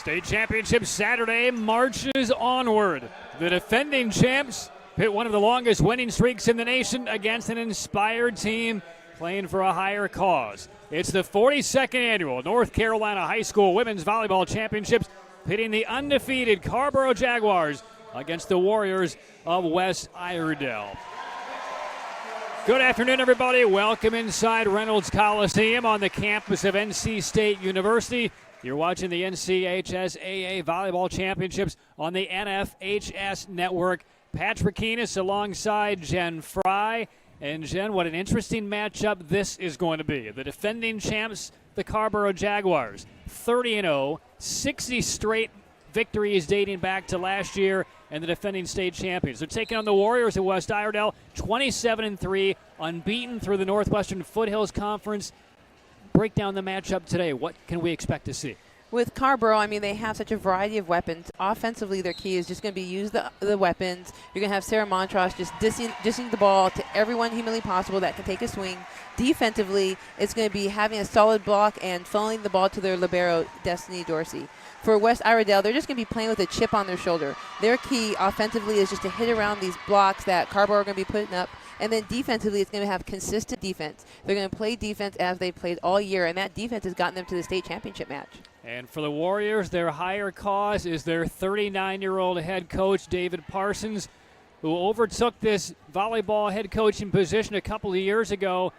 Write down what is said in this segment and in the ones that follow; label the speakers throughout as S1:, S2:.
S1: State Championship Saturday marches onward. The defending champs pit one of the longest winning streaks in the nation against an inspired team playing for a higher cause. It's the 42nd annual North Carolina High School Women's Volleyball Championships, pitting the undefeated Carrboro Jaguars against the Warriors of West Iredell. Good afternoon, everybody. Welcome inside Reynolds Coliseum on the campus of NC State University. You're watching the CHS Volleyball Championships on the NFHS Network. Patrick Keenis alongside Jen Fry. And Jen, what an interesting matchup this is going to be. The defending champs, the Carrboro Jaguars, 30-0, 60 straight victories dating back to last year, and the defending state champions. They're taking on the Warriors at West Iredell, 27-3, unbeaten through the Northwestern Foothills Conference. Break down the matchup today. What can we expect to see?
S2: With Carrboro, I mean, they have such a variety of weapons. Offensively, their key is just going to be use the weapons. You're going to have Sarah Montross just dissing the ball to everyone humanly possible that can take a swing. Defensively, it's going to be having a solid block and funneling the ball to their libero, Destiny Dorsey. For West Iredell, they're just going to be playing with a chip on their shoulder. Their key offensively is just to hit around these blocks that Carrboro are going to be putting up. And then defensively, it's going to have consistent defense. They're going to play defense as they've played all year, and that defense has gotten them to the state championship match.
S1: And for the Warriors, their higher cause is their 39-year-old head coach, David Parsons, who overtook this volleyball head coaching position a couple of years ago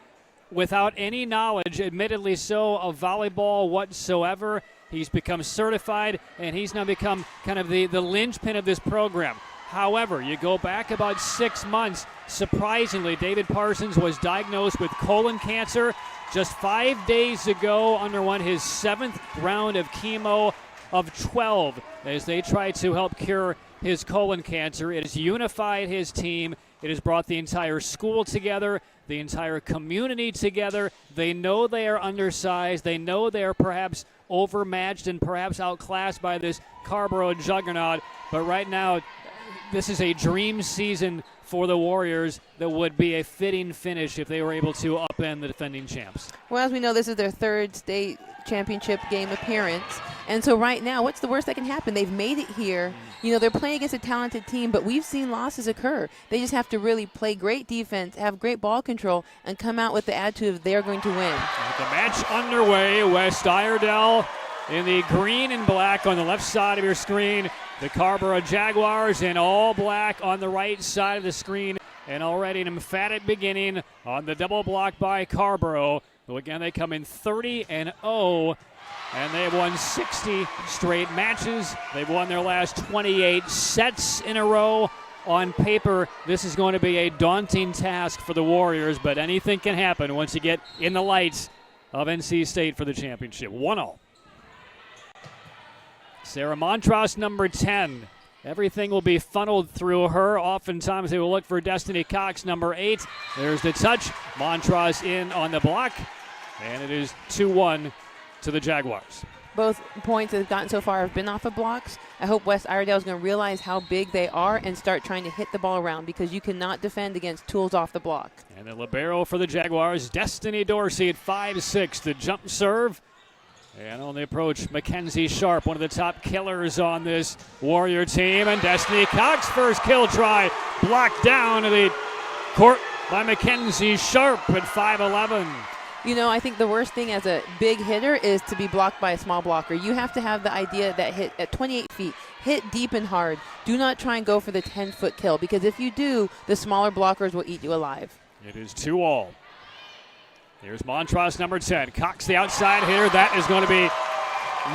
S1: without any knowledge, admittedly so, of volleyball whatsoever. He's become certified, and he's now become kind of the linchpin of this program. However, you go back about 6 months, surprisingly, David Parsons was diagnosed with colon cancer. Just 5 days ago, underwent his 7th round of chemo of 12 as they try to help cure his colon cancer. It has unified his team. It has brought the entire school together, the entire community together. They know they are undersized. They know they are perhaps overmatched and perhaps outclassed by this Carrboro juggernaut. But right now, this is a dream season for the Warriors that would be a fitting finish if they were able to upend the defending champs.
S2: Well, as we know, this is their third state championship game appearance. And so right now, what's the worst that can happen? They've made it here. You know, they're playing against a talented team, but we've seen losses occur. They just have to really play great defense, have great ball control, and come out with the attitude of they're going to win.
S1: With the match underway, West Iredell in the green and black on the left side of your screen. The Carrboro Jaguars in all black on the right side of the screen. And already an emphatic beginning on the double block by Carrboro. So again, they come in 30-0, and they've won 60 straight matches. They've won their last 28 sets in a row. On paper, this is going to be a daunting task for the Warriors, but anything can happen once you get in the lights of NC State for the championship. 1-0. Sarah Montross, number 10. Everything will be funneled through her. Oftentimes they will look for Destiny Cox, number 8. There's the touch. Montross in on the block. And it is 2-1 to the Jaguars.
S2: Both points that have gotten so far have been off of blocks. I hope West Iredell is going to realize how big they are and start trying to hit the ball around, because you cannot defend against tools off the block.
S1: And the libero for the Jaguars, Destiny Dorsey at 5'6", the jump serve. And on the approach, Mackenzie Sharp, one of the top killers on this Warrior team. And Destiny Cox, first kill try, blocked down to the court by Mackenzie Sharp at 5'11".
S2: You know, I think the worst thing as a big hitter is to be blocked by a small blocker. You have to have the idea that hit at 28 feet, hit deep and hard. Do not try and go for the 10-foot kill, because if you do, the smaller blockers will eat you alive.
S1: It is 2-all. Here's Montross, number 10. Cox, the outside hitter. That is going to be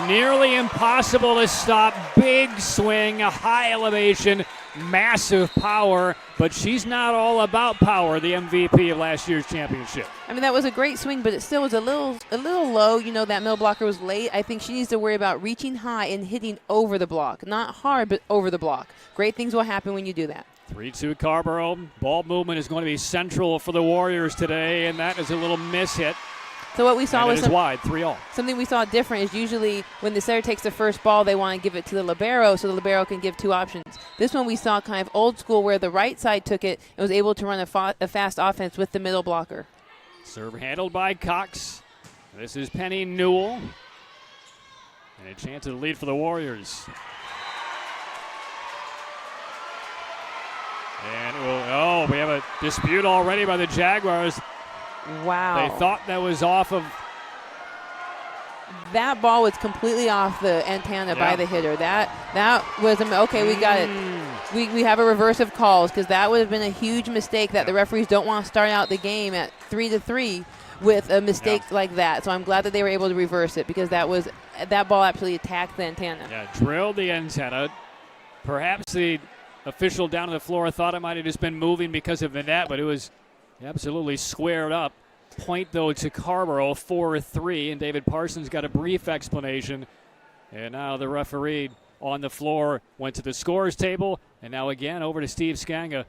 S1: nearly impossible to stop. Big swing, a high elevation, massive power. But she's not all about power, the MVP of last year's championship.
S2: I mean, that was a great swing, but it still was a little low. You know, that middle blocker was late. I think she needs to worry about reaching high and hitting over the block. Not hard, but over the block. Great things will happen when you do that.
S1: 3-2 Carrboro. Ball movement is going to be central for the Warriors today, and that is a little miss hit.
S2: So what we saw was
S1: wide, 3-all.
S2: Something we saw different is usually when the setter takes the first ball, they want to give it to the libero so the libero can give two options. This one we saw kind of old school where the right side took it and was able to run a fast offense with the middle blocker.
S1: Serve handled by Cox. This is Penny Newell. And a chance at a lead for the Warriors. And we have a dispute already by the Jaguars.
S2: Wow.
S1: They thought that was off of.
S2: That ball was completely off the antenna by the hitter. That was okay. We got it. We have a reverse of calls because that would have been a huge mistake that the referees don't want to start out the game at 3-3 with a mistake like that. So I'm glad that they were able to reverse it because that ball absolutely attacked the antenna.
S1: Yeah, drilled the antenna. Perhaps the official down on the floor thought it might have just been moving because of the net, but it was absolutely squared up. Point, though, to Carrboro, 4-3, and David Parsons got a brief explanation. And now the referee on the floor went to the scores table, and now again over to Steve Skanga.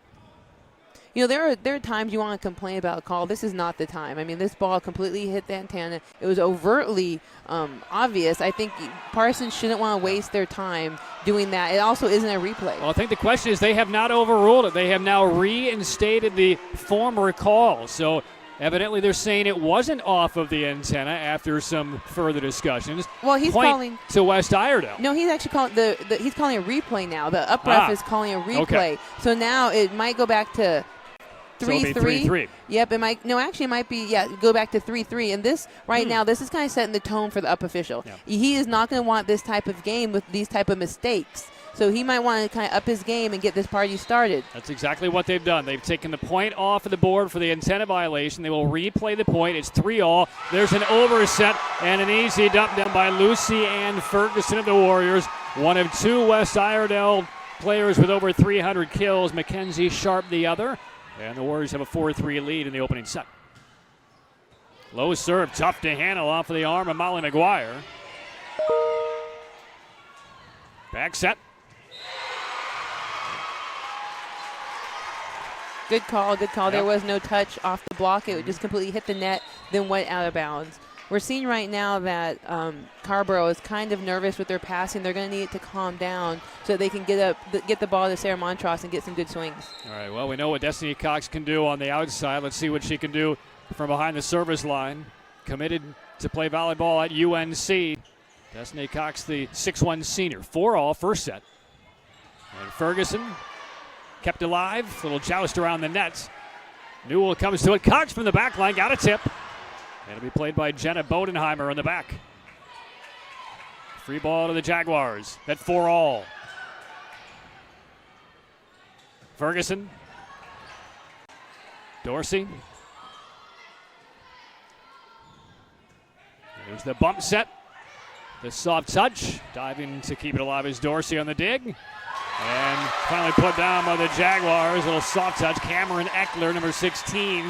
S2: You know, there are times you want to complain about a call. This is not the time. I mean, this ball completely hit the antenna. It was overtly obvious. I think Parsons shouldn't want to waste their time doing that. It also isn't a replay.
S1: Well, I think the question is they have not overruled it. They have now reinstated the former call. So evidently they're saying it wasn't off of the antenna after some further discussions.
S2: Well, he's calling
S1: to West Iredell.
S2: No, he's actually calling he's calling a replay now. The up ref is calling a replay.
S1: Okay.
S2: So now it might go back to 3-3. Yep, it might. No, actually, it might be. Yeah, go back to 3-3. And this right now, this is kind of setting the tone for the up official. Yeah. He is not going to want this type of game with these type of mistakes. So he might want to kind of up his game and get this party started.
S1: That's exactly what they've done. They've taken the point off of the board for the antenna violation. They will replay the point. It's 3-all. There's an overset and an easy dump down by Lucy Ann Ferguson of the Warriors. One of two West Iredell players with over 300 kills. Mackenzie Sharp the other. And the Warriors have a 4-3 lead in the opening set. Low serve, tough to handle off of the arm of Molly McGuire. Back set.
S2: Good call, good call.
S1: Yep.
S2: There was no touch off the block. It just completely hit the net, then went out of bounds. We're seeing right now that Carrboro is kind of nervous with their passing. They're going to need it to calm down so they can get the ball to Sarah Montross and get some good swings.
S1: All right, well, we know what Destiny Cox can do on the outside. Let's see what she can do from behind the service line. Committed to play volleyball at UNC. Destiny Cox, the 6'1 senior. 4-all first set. And Ferguson kept alive. Little joust around the net. Newell comes to it. Cox from the back line. Got a tip. It'll be played by Jenna Bodenheimer in the back. Free ball to the Jaguars at 4-all. Ferguson. Dorsey. There's the bump set. The soft touch. Diving to keep it alive is Dorsey on the dig. And finally put down by the Jaguars. A little soft touch. Cameron Eckler, number 16,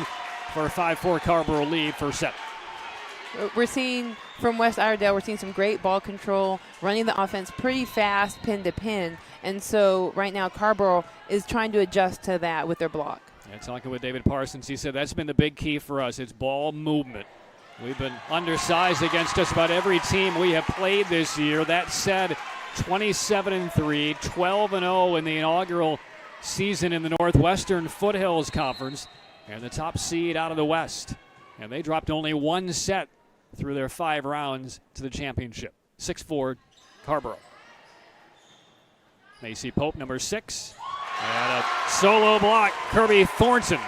S1: for a 5-4 Carrboro lead first set.
S2: We're seeing from West Iredell, we're seeing some great ball control, running the offense pretty fast, pin to pin. And so right now Carrboro is trying to adjust to that with their block.
S1: Yeah, talking with David Parsons, he said that's been the big key for us. It's ball movement. We've been undersized against just about every team we have played this year. That said, 27-3, 12-0 in the inaugural season in the Northwestern Foothills Conference, and the top seed out of the West. And they dropped only one set through their 5 rounds to the championship. 6-4 Carrboro. Macy Pope, number 6. And a solo block, Kirby Thornton.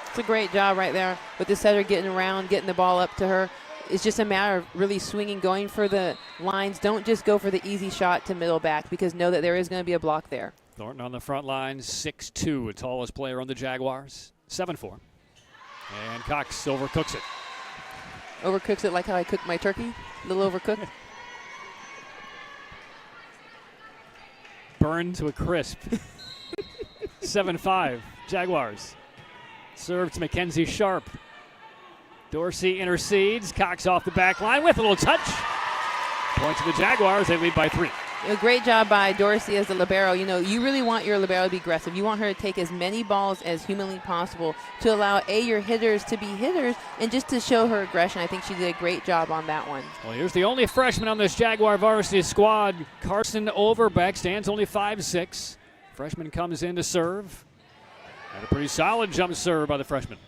S2: It's a great job right there with the setter getting around, getting the ball up to her. It's just a matter of really swinging, going for the lines. Don't just go for the easy shot to middle back because know that there is going to be a block there.
S1: Thornton on the front line, 6'2", the tallest player on the Jaguars, 7'4". And Cox overcooks it.
S2: Overcooks it like how I cook my turkey? A little overcooked?
S1: Burned to a crisp. 7-5, Jaguars. Serve to Mackenzie Sharp. Dorsey intercedes. Cox off the back line with a little touch. Point to the Jaguars. They lead by 3.
S2: A great job by Dorsey as the libero. You know, you really want your libero to be aggressive. You want her to take as many balls as humanly possible to allow, your hitters to be hitters and just to show her aggression. I think she did a great job on that one.
S1: Well, here's the only freshman on this Jaguar varsity squad. Carson Overbeck stands only 5'6". Freshman comes in to serve. And a pretty solid jump serve by the freshman.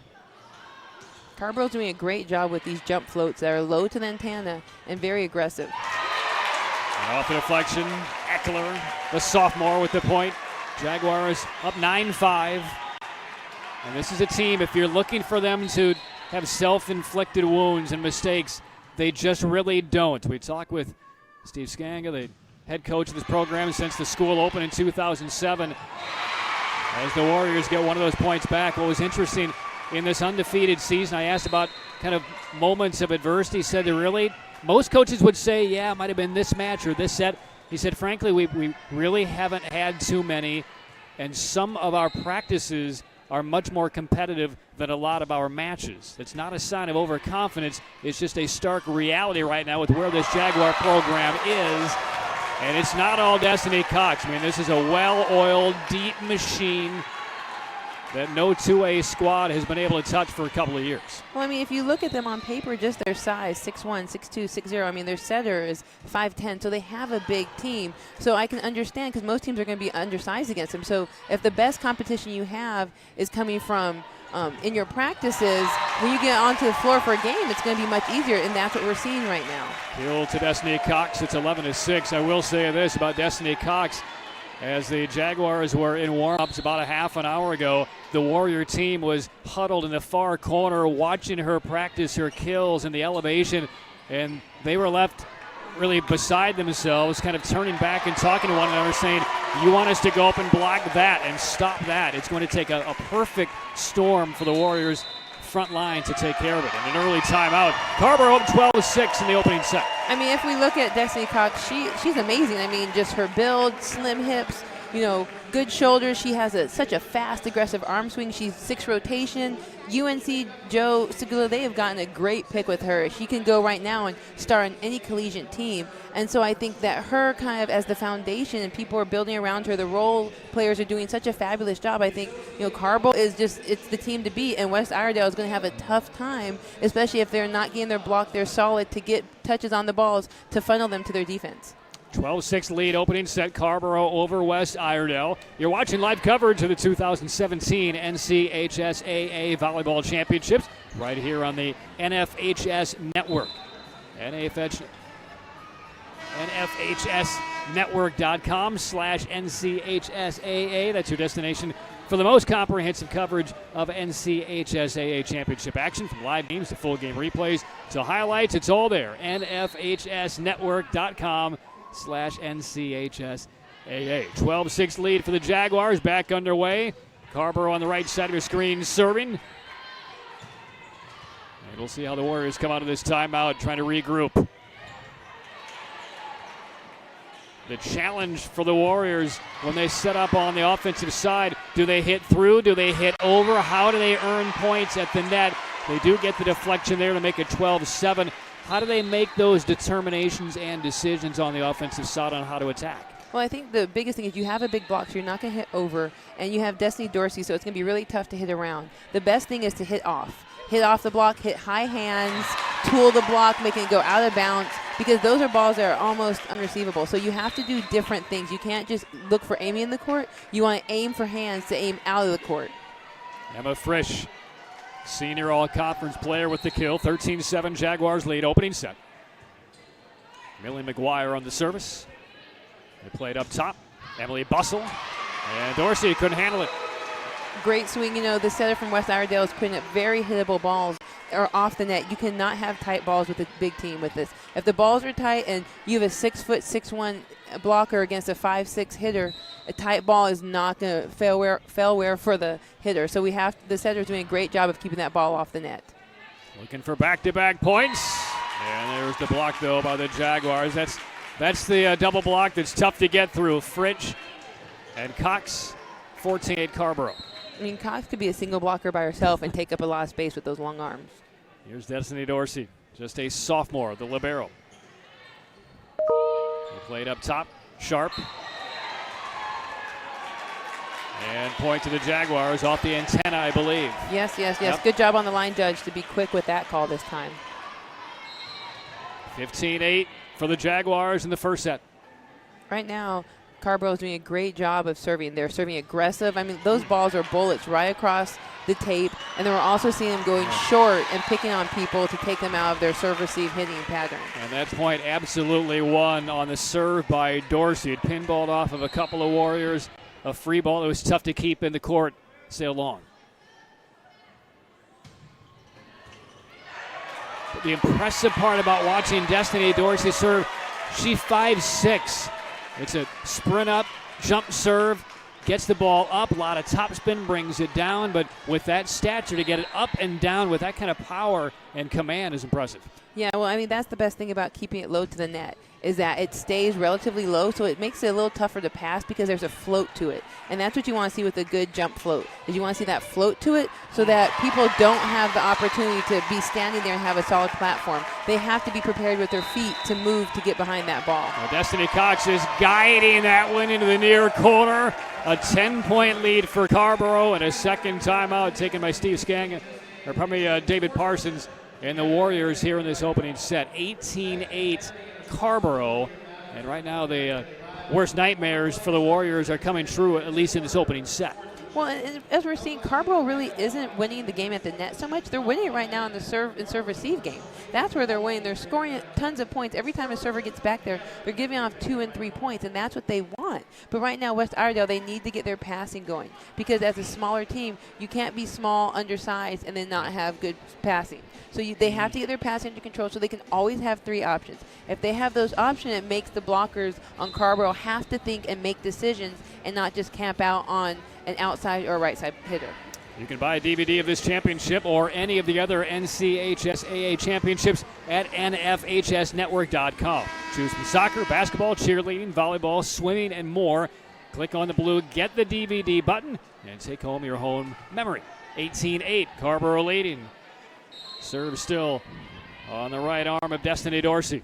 S2: Carborough's doing a great job with these jump floats that are low to the antenna and very aggressive.
S1: And off the deflection, Eckler, the sophomore with the point. Jaguars up 9-5. And this is a team, if you're looking for them to have self-inflicted wounds and mistakes, they just really don't. We talked with Steve Skanga, the head coach of this program since the school opened in 2007. As the Warriors get one of those points back, what was interesting in this undefeated season, I asked about kind of moments of adversity. He said most coaches would say, yeah, it might have been this match or this set. He said, frankly, we really haven't had too many, and some of our practices are much more competitive than a lot of our matches. It's not a sign of overconfidence. It's just a stark reality right now with where this Jaguar program is. And it's not all Destiny Cox. I mean, this is a well-oiled, deep machine that no 2A squad has been able to touch for a couple of years.
S2: Well, I mean, if you look at them on paper, just their size, 6'1", 6'2", 6'0", I mean, their setter is 5'10", so they have a big team. So I can understand, because most teams are going to be undersized against them. So if the best competition you have is coming from in your practices, when you get onto the floor for a game, it's going to be much easier, and that's what we're seeing right now.
S1: Kill to Destiny Cox. It's 11-6. I will say this about Destiny Cox. As the Jaguars were in warm-ups about a half an hour ago, the Warrior team was huddled in the far corner watching her practice her kills and the elevation, and they were left really beside themselves, kind of turning back and talking to one another, saying, you want us to go up and block that and stop that. It's going to take a perfect storm for the Warriors front line to take care of it. And an early timeout. Carrboro up 12-6 in the opening set.
S2: I mean, if we look at Destiny Cox, she's amazing. I mean, just her build, slim hips, good shoulders. She has such a fast, aggressive arm swing. She's 6 rotation. UNC Joe Segula, they have gotten a great pick with her. She can go right now and start on any collegiate team. And so I think that her kind of as the foundation, and people are building around her, the role players are doing such a fabulous job. I think, Carbo is it's the team to beat, and West Iredale is going to have a tough time, especially if they're not getting their block, they're solid to get touches on the balls to funnel them to their defense.
S1: 12-6 lead opening set, Carrboro over West Iredale. You're watching live coverage of the 2017 NCHSAA Volleyball Championships right here on the NFHS Network. NFHSnetwork.com/NCHSAA. That's your destination for the most comprehensive coverage of NCHSAA Championship action, from live games to full game replays to highlights. It's all there. NFHSnetwork.com/NCHSAA. 12-6 lead for the Jaguars, back underway. Carrboro on the right side of your screen serving. And we'll see how the Warriors come out of this timeout, trying to regroup. The challenge for the Warriors when they set up on the offensive side, do they hit through? Do they hit over? How do they earn points at the net? They do get the deflection there to make it 12-7. How do they make those determinations and decisions on the offensive side on how to attack?
S2: Well, I think the biggest thing is you have a big block, so you're not going to hit over, and you have Destiny Dorsey, so it's going to be really tough to hit around. The best thing is to hit off. Hit off the block, hit high hands, tool the block, making it go out of bounds, because those are balls that are almost unreceivable. So you have to do different things. You can't just look for aiming in the court. You want to aim for hands to aim out of the court.
S1: Emma Frisch, senior all-conference player with the kill. 13-7 Jaguars lead opening set. Millie McGuire on the service. They played up top. Emily Bustle. And Dorsey couldn't handle it.
S2: Great swing. The setter from West Iredale is putting up very hittable balls or off the net. You cannot have tight balls with a big team with this. If the balls are tight and you have a 6'6" blocker against a 5'6" hitter, a tight ball is not going to fail where for the hitter. So the setter's doing a great job of keeping that ball off the net.
S1: Looking for back-to-back points. And there's the block, though, by the Jaguars. That's the double block that's tough to get through. Fritsch and Cox, 14-8 Carrboro.
S2: I mean, Cox could be a single blocker by herself and take up a lot of space with those long arms.
S1: Here's Destiny Dorsey, just a sophomore, the libero. He played up top, Sharp. And point to the Jaguars off the antenna, I believe.
S2: Yes.
S1: Yep.
S2: Good job on the line judge to be quick with that call this time.
S1: 15-8 for the Jaguars in the first set.
S2: Right now, Carborough's doing a great job of serving. They're serving aggressive. I mean, those balls are bullets right across the tape. And then we're also seeing them going short and picking on people to take them out of their serve-receive hitting pattern.
S1: And that point absolutely won on the serve by Dorsey. It pinballed off of a couple of Warriors. A free ball that was tough to keep in the court. Sail long. But the impressive part about watching Destiny Dorsey serve, she 5'6". It's a sprint up, jump serve, gets the ball up, a lot of topspin, brings it down, but with that stature to get it up and down with that kind of power and command is impressive.
S2: Yeah, well, I mean, that's the best thing about keeping it low to the net is that it stays relatively low, so it makes it a little tougher to pass because there's a float to it. And that's what you want to see with a good jump float, is you want to see that float to it so that people don't have the opportunity to be standing there and have a solid platform. They have to be prepared with their feet to move to get behind that ball.
S1: Well, Destiny Cox is guiding that one into the near corner. A 10-point lead for Carrboro and a second timeout taken by Steve Skang, or probably David Parsons and the Warriors here in this opening set. 18-8 Carrboro, and right now the worst nightmares for the Warriors are coming true, at least in this opening set.
S2: Well, and as we're seeing, Carrboro really isn't winning the game at the net so much. They're winning it right now in the serve and serve-receive game. That's where they're winning. They're scoring tons of points. Every time a server gets back there, they're giving off 2 and 3 points, and that's what they want. But right now, West Iredale, they need to get their passing going because as a smaller team, you can't be small, undersized, and then not have good passing. So they have to get their passing under control so they can always have 3 options. If they have those options, it makes the blockers on Carrboro have to think and make decisions and not just camp out on an outside or right side hitter.
S1: You can buy a DVD of this championship or any of the other NCHSAA championships at nfhsnetwork.com. Choose from soccer, basketball, cheerleading, volleyball, swimming, and more. Click on the blue Get the DVD button and take home your home memory. 18-8, Carrboro leading. Serve still on the right arm of Destiny Dorsey.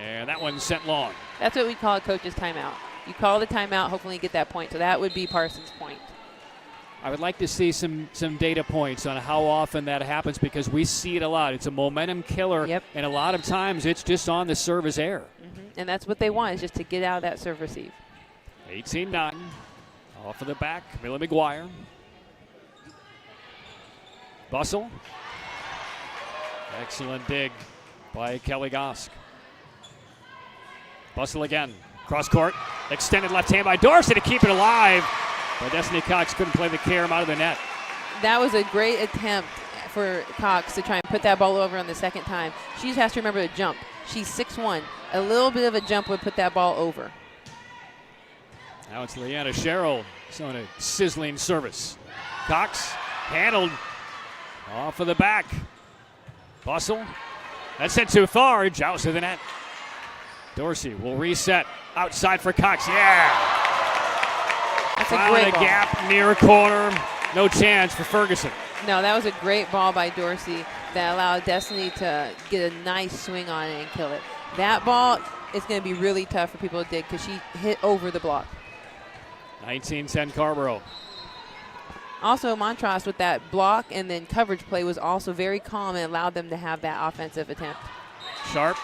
S1: And that one's sent long.
S2: That's what we call a coach's timeout. You call the timeout, hopefully you get that point. So that would be Parsons' point.
S1: I would like to see some data points on how often that happens because we see it a lot. It's a momentum killer, and a lot of times it's just on the service air.
S2: And that's what they want, is just to get out of that serve receive.
S1: 18-9. Off of the back, Millie McGuire. Bustle. Excellent dig by Kelly Gosk. Bustle again. Cross court. Extended left hand by Dorsey to keep it alive. But Destiny Cox couldn't play the carom out of the net.
S2: That was a great attempt for Cox to try and put that ball over on the second time. She just has to remember to jump. She's 6'1". A little bit of a jump would put that ball over.
S1: Now it's Leanna Sherrill showing a sizzling service. Cox handled off of the back. Bustle. That's sent too far. Joust to the net. Dorsey will reset. Outside for Cox. Yeah.
S2: That's
S1: a great ball. Gap near corner. No chance for Ferguson.
S2: No, that was a great ball by Dorsey that allowed Destiny to get a nice swing on it and kill it. That ball is going to be really tough for people to dig because she hit over the block.
S1: 19-10 Carrboro.
S2: Also, Montross with that block and then coverage play was also very calm and allowed them to have that offensive attempt.
S1: Sharp.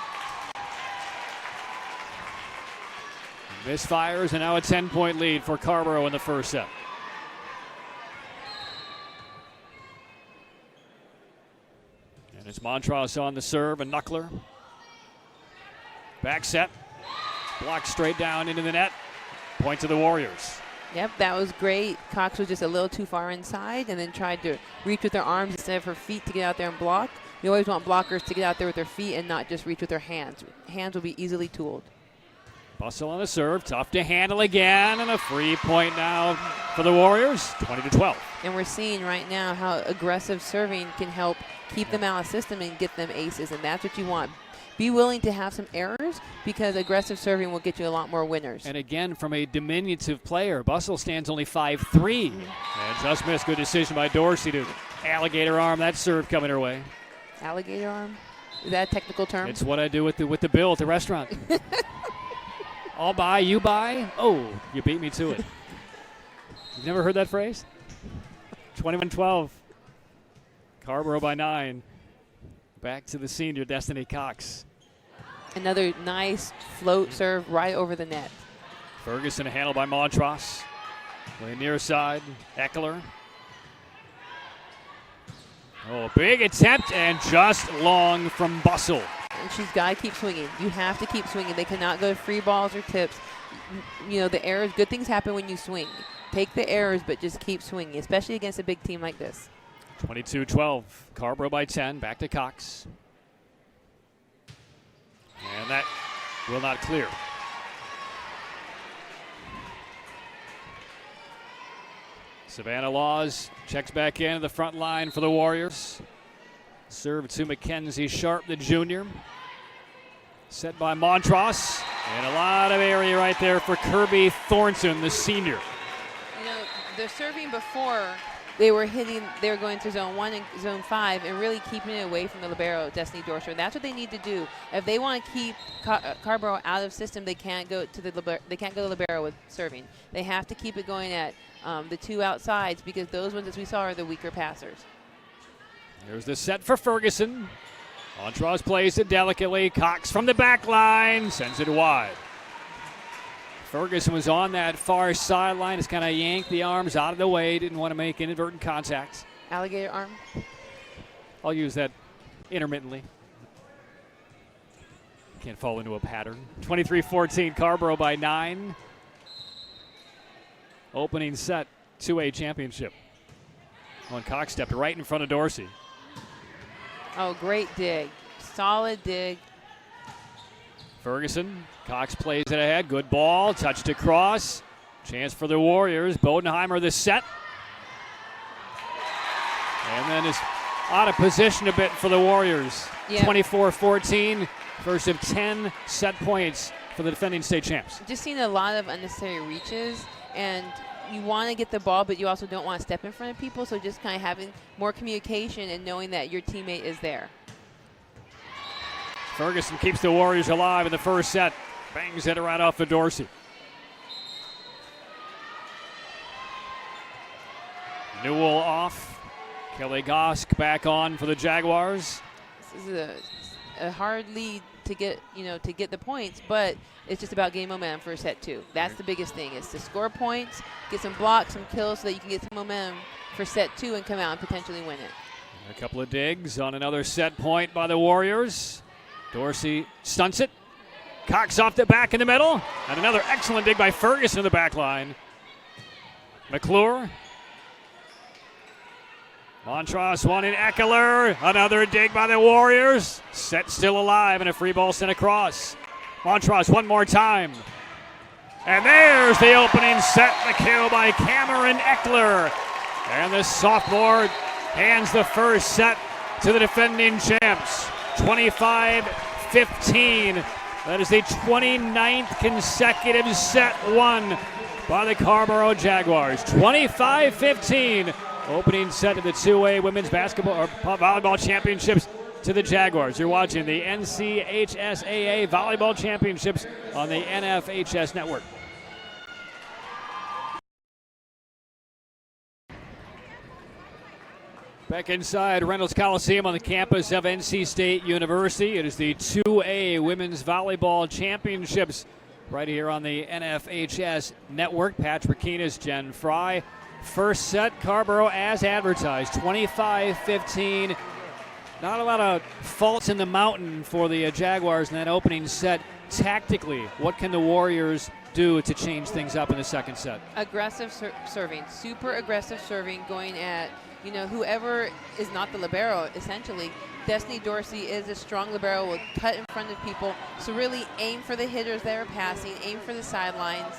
S1: Misfires, and now a 10-point lead for Carrboro in the first set. And it's Montross on the serve, a knuckler. Back set. Blocked straight down into the net. Point to the Warriors.
S2: Yep, that was great. Cox was just a little too far inside and then tried to reach with her arms instead of her feet to get out there and block. You always want blockers to get out there with their feet and not just reach with their hands. Hands will be easily tooled.
S1: Bustle on the serve, tough to handle again, and a free point now for the Warriors, 20-12.
S2: And we're seeing right now how aggressive serving can help keep them out of system and get them aces, and that's what you want. Be willing to have some errors because aggressive serving will get you a lot more winners.
S1: And again, from a diminutive player, Bustle stands only 5'3". And just missed. Good decision by Dorsey to alligator arm that serve coming her way.
S2: Alligator arm? Is that a technical term?
S1: It's what I do with the bill at the restaurant. I'll buy, you buy. Oh, you beat me to it. You've never heard that phrase? 21-12. Carrboro by 9. Back to the senior, Destiny Cox.
S2: Another nice float serve right over the net.
S1: Ferguson handled by Montross. Playing near side, Eckler. Oh, big attempt and just long from Bustle.
S2: And she's got to keep swinging. You have to keep swinging. They cannot go to free balls or tips. You know, the errors, good things happen when you swing. Take the errors, but just keep swinging, especially against a big team like this.
S1: 22-12, Carborough by 10, back to Cox. And that will not clear. Savannah Laws checks back into the front line for the Warriors. Serve to Mackenzie Sharp, the junior. Set by Montross. And a lot of area right there for Kirby Thornton, the senior.
S2: You know, they're serving before they were going to zone 1 and zone 5 and really keeping it away from the libero, Destiny Dorsher. That's what they need to do. If they want to keep Carborough out of system, they can't go to the libero with serving. They have to keep it going at the two outsides, because those ones, as we saw, are the weaker passers.
S1: Here's the set for Ferguson. Montross plays it delicately. Cox from the back line sends it wide. Ferguson was on that far sideline. Just kind of yanked the arms out of the way. Didn't want to make inadvertent contact.
S2: Alligator arm?
S1: I'll use that intermittently. Can't fall into a pattern. 23-14, Carborough by 9. Opening set, 2A championship. When Cox stepped right in front of Dorsey.
S2: Oh, great dig. Solid dig.
S1: Ferguson, Cox plays it ahead. Good ball, touched across. Chance for the Warriors. Bodenheimer the set. And then is out of position a bit for the Warriors. Yeah. 24-14, first of 10 set points for the defending state champs.
S2: Just seen a lot of unnecessary reaches, and you want to get the ball, but you also don't want to step in front of people, so just kind of having more communication and knowing that your teammate is there.
S1: Ferguson keeps the Warriors alive in the first set. Bangs it right off the Dorsey. Newell off. Kelly Gosk back on for the Jaguars.
S2: This is a hard lead to get, to get the points, but it's just about game momentum for set 2. That's the biggest thing, is to score points, get some blocks, some kills, so that you can get some momentum for set 2 and come out and potentially win it.
S1: A couple of digs on another set point by the Warriors. Dorsey stunts it. Cox off the back in the middle. And another excellent dig by Ferguson in the back line. McClure. Montross wanting Eckler. Another dig by the Warriors. Set still alive and a free ball sent across. Montross one more time. And there's the opening set, the kill by Cameron Eckler. And the sophomore hands the first set to the defending champs. 25-15. That is the 29th consecutive set won by the Carborough Jaguars. 25-15. Opening set of the 2A Women's Basketball or Volleyball Championships to the Jaguars. You're watching the NCHSAA Volleyball Championships on the NFHS Network. Back inside Reynolds Coliseum on the campus of NC State University. It is the 2A Women's Volleyball Championships right here on the NFHS Network. Patrick Keenis, Jen Fry. First set, Carborough as advertised, 25-15. Not a lot of faults in the mountain for the Jaguars in that opening set. Tactically, what can the Warriors do to change things up in the second set?
S2: Aggressive serving, super aggressive serving, going at whoever is not the libero, essentially. Destiny Dorsey is a strong libero, will cut in front of people. So really aim for the hitters that are passing, aim for the sidelines.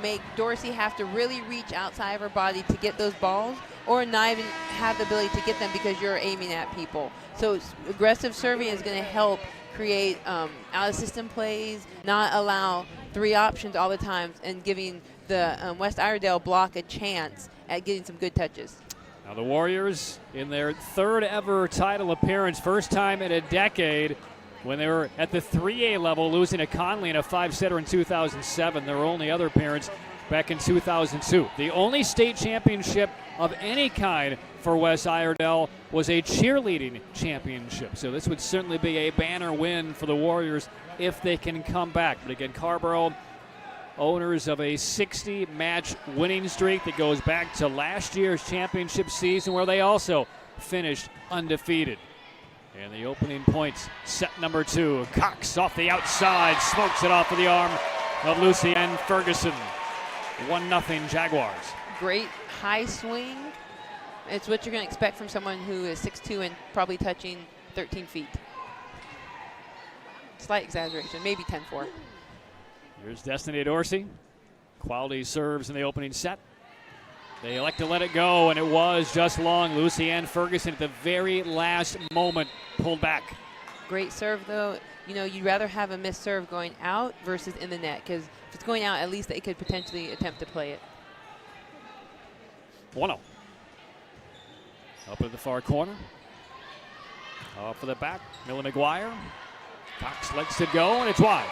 S2: Make Dorsey have to really reach outside of her body to get those balls, or not even have the ability to get them because you're aiming at people. So aggressive serving is going to help create out-of-system plays, not allow 3 options all the time, and giving the West Iredale block a chance at getting some good touches.
S1: Now the Warriors in their 3rd ever title appearance, first time in a decade, when they were at the 3A level, losing to Conley in a 5-setter in 2007. Their only other appearance back in 2002. The only state championship of any kind for West Iredell was a cheerleading championship. So this would certainly be a banner win for the Warriors if they can come back. But again, Carrboro, owners of a 60-match winning streak that goes back to last year's championship season, where they also finished undefeated. And the opening points, set number 2. Cox off the outside, smokes it off of the arm of Lucienne Ferguson. 1-0 Jaguars.
S2: Great high swing. It's what you're going to expect from someone who is 6'2" and probably touching 13 feet. Slight exaggeration, maybe 10-4.
S1: Here's Destiny Dorsey. Quality serves in the opening set. They elect to let it go, and it was just long. Lucienne Ferguson at the very last moment pulled back.
S2: Great serve, though. You know, you'd rather have a missed serve going out versus in the net, because if it's going out, at least they could potentially attempt to play it.
S1: 1-0. Up in the far corner. Off for the back, Miller McGuire. Cox lets it go, and it's wide.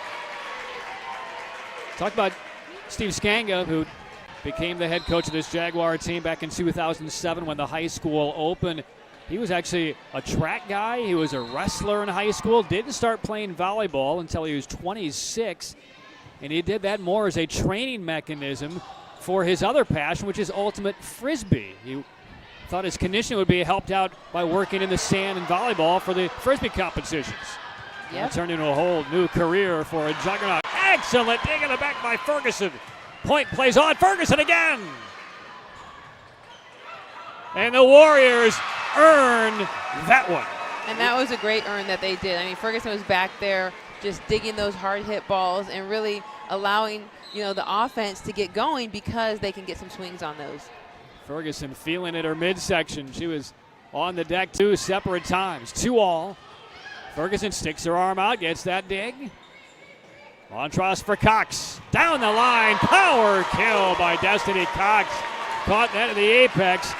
S1: Talk about Steve Skanga, who became the head coach of this Jaguar team back in 2007 when the high school opened. He was actually a track guy. He was a wrestler in high school. Didn't start playing volleyball until he was 26. And he did that more as a training mechanism for his other passion, which is ultimate frisbee. He thought his conditioning would be helped out by working in the sand and volleyball for the frisbee competitions.
S2: Yep.
S1: Turned into a whole new career for a juggernaut. Excellent dig in the back by Ferguson. Point plays on. Ferguson again. And the Warriors earn that one.
S2: And that was a great earn that they did. I mean, Ferguson was back there just digging those hard hit balls and really allowing, you know, the offense to get going because they can get some swings on those.
S1: Ferguson feeling it her midsection. She was on the deck 2 separate times. 2-all. Ferguson sticks her arm out, gets that dig. Montross for Cox. Down the line. Power kill by Destiny Cox. Caught that at the apex.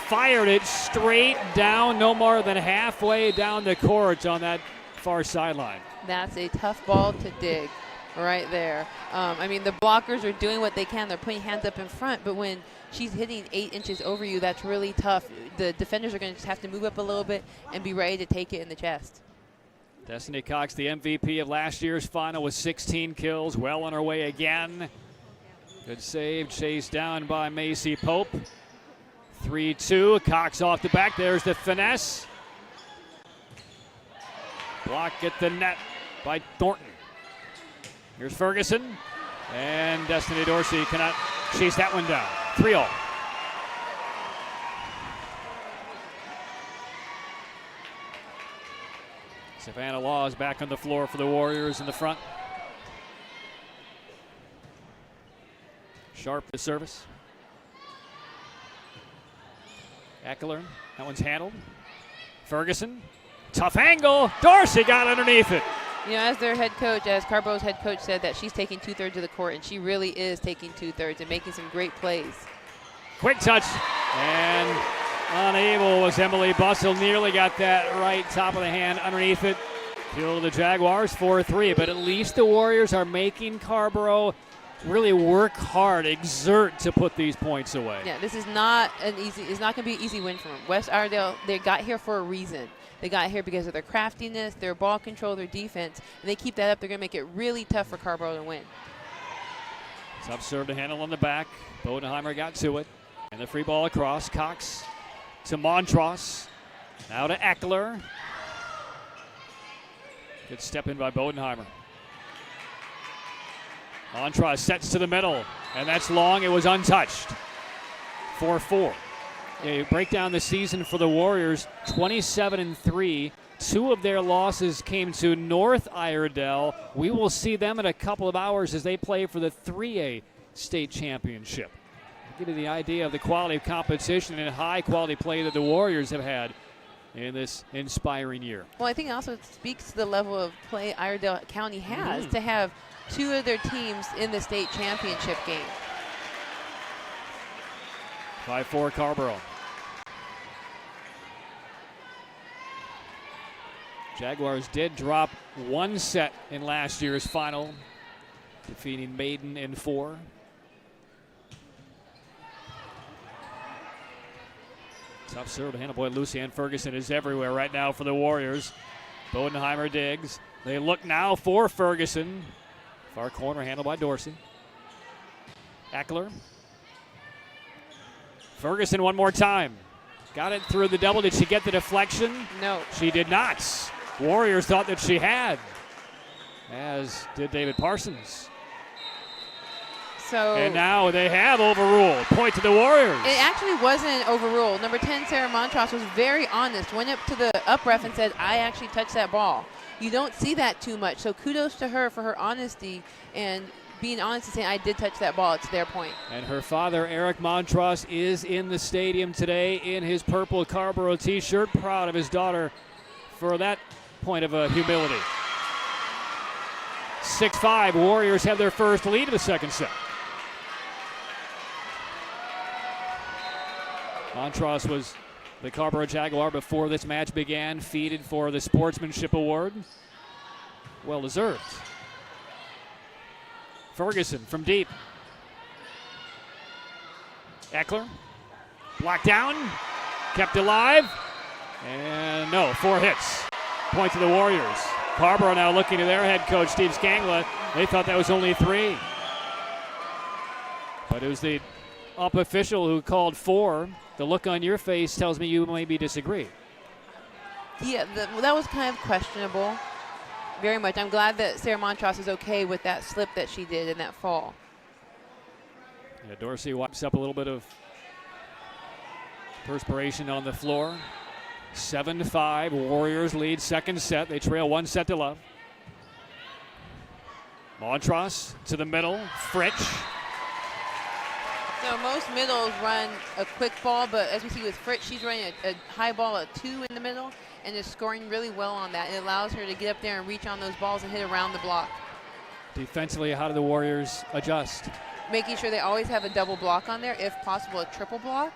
S1: Fired it straight down, no more than halfway down the court on that far sideline.
S2: That's a tough ball to dig right there. I mean, the blockers are doing what they can. They're putting hands up in front, but when she's hitting 8 inches over you, that's really tough. The defenders are going to just have to move up a little bit and be ready to take it in the chest.
S1: Destiny Cox, the MVP of last year's final with 16 kills, well on her way again. Good save, chased down by Macy Pope. 3-2, Cox off the back. There's the finesse. Block at the net by Thornton. Here's Ferguson. And Destiny Dorsey cannot chase that one down. 3-0. Savannah Law is back on the floor for the Warriors in the front. Sharp the service. Eckler, that one's handled. Ferguson, tough angle. Dorsey got underneath it.
S2: You know, as their head coach, as Carboro's head coach said, that she's taking 2/3 of the court, and she really is taking 2/3 and making some great plays.
S1: Quick touch, and unable was Emily Bussell. Nearly got that right top of the hand underneath it. Kill the Jaguars 4-3, but at least the Warriors are making Carboro really work hard, exert to put these points away.
S2: Yeah, this is not an easy. It's not going to be an easy win for them. West Iredell, they got here for a reason. They got here because of their craftiness, their ball control, their defense, and they keep that up. They're going to make it really tough for Carborough to win.
S1: Tough serve to handle on the back. Bodenheimer got to it, and the free ball across. Cox to Montross. Now to Eckler. Good step in by Bodenheimer. Montross sets to the middle, and that's long. It was untouched. 4-4. You break down the season for the Warriors, 27-3. 2 of their losses came to North Iredell. We will see them in a couple of hours as they play for the 3A state championship. Give you the idea of the quality of competition and high quality play that the Warriors have had in this inspiring year.
S2: Well, I think it also speaks to the level of play Iredell County has to have 2 of their teams in the state championship game.
S1: 5-4 Carborough. Jaguars did drop 1 set in last year's final, defeating Maiden in 4. Tough serve to handle. Boy, Lucianne Ferguson is everywhere right now for the Warriors. Bodenheimer digs. They look now for Ferguson. Far corner handled by Dorsey. Eckler. Ferguson one more time. Got it through the double. Did she get the deflection?
S2: No.
S1: She did not. Warriors thought that she had, as did David Parsons.
S2: So,
S1: and now they have overruled. Point to the Warriors.
S2: it actually wasn't overruled. Number 10, Sarah Montross, was very honest. Went up to the up ref and said, I actually touched that ball. You don't see that too much. So kudos to her for her honesty and being honest and saying, I did touch that ball. It's their point.
S1: And her father, Eric Montross, is in the stadium today in his purple Carrboro t-shirt. Proud of his daughter for that point of humility. 6-5, Warriors have their first lead of the second set. Montross was the Carrboro Jaguar before this match began, feted for the Sportsmanship Award. Well deserved. Ferguson from deep. Eckler, blocked down, kept alive, and no, 4 hits. Point to the Warriors. Carrboro now looking to their head coach, Steve Scangla. They thought that was only 3. But it was the up official who called 4. The look on your face tells me you maybe disagree.
S2: Yeah, that was kind of questionable. Very much. I'm glad that Sarah Montross is okay with that slip that she did in that fall.
S1: Yeah, Dorsey wipes up a little bit of perspiration on the floor. 7-5, Warriors lead second set. They trail 1 set to love. Montross to the middle, Fritsch.
S2: So most middles run a quick ball, but as we see with Fritz, she's running a high ball at 2 in the middle and is scoring really well on that. It allows her to get up there and reach on those balls and hit around the block.
S1: Defensively, how do the Warriors adjust?
S2: Making sure they always have a double block on there, if possible a triple block.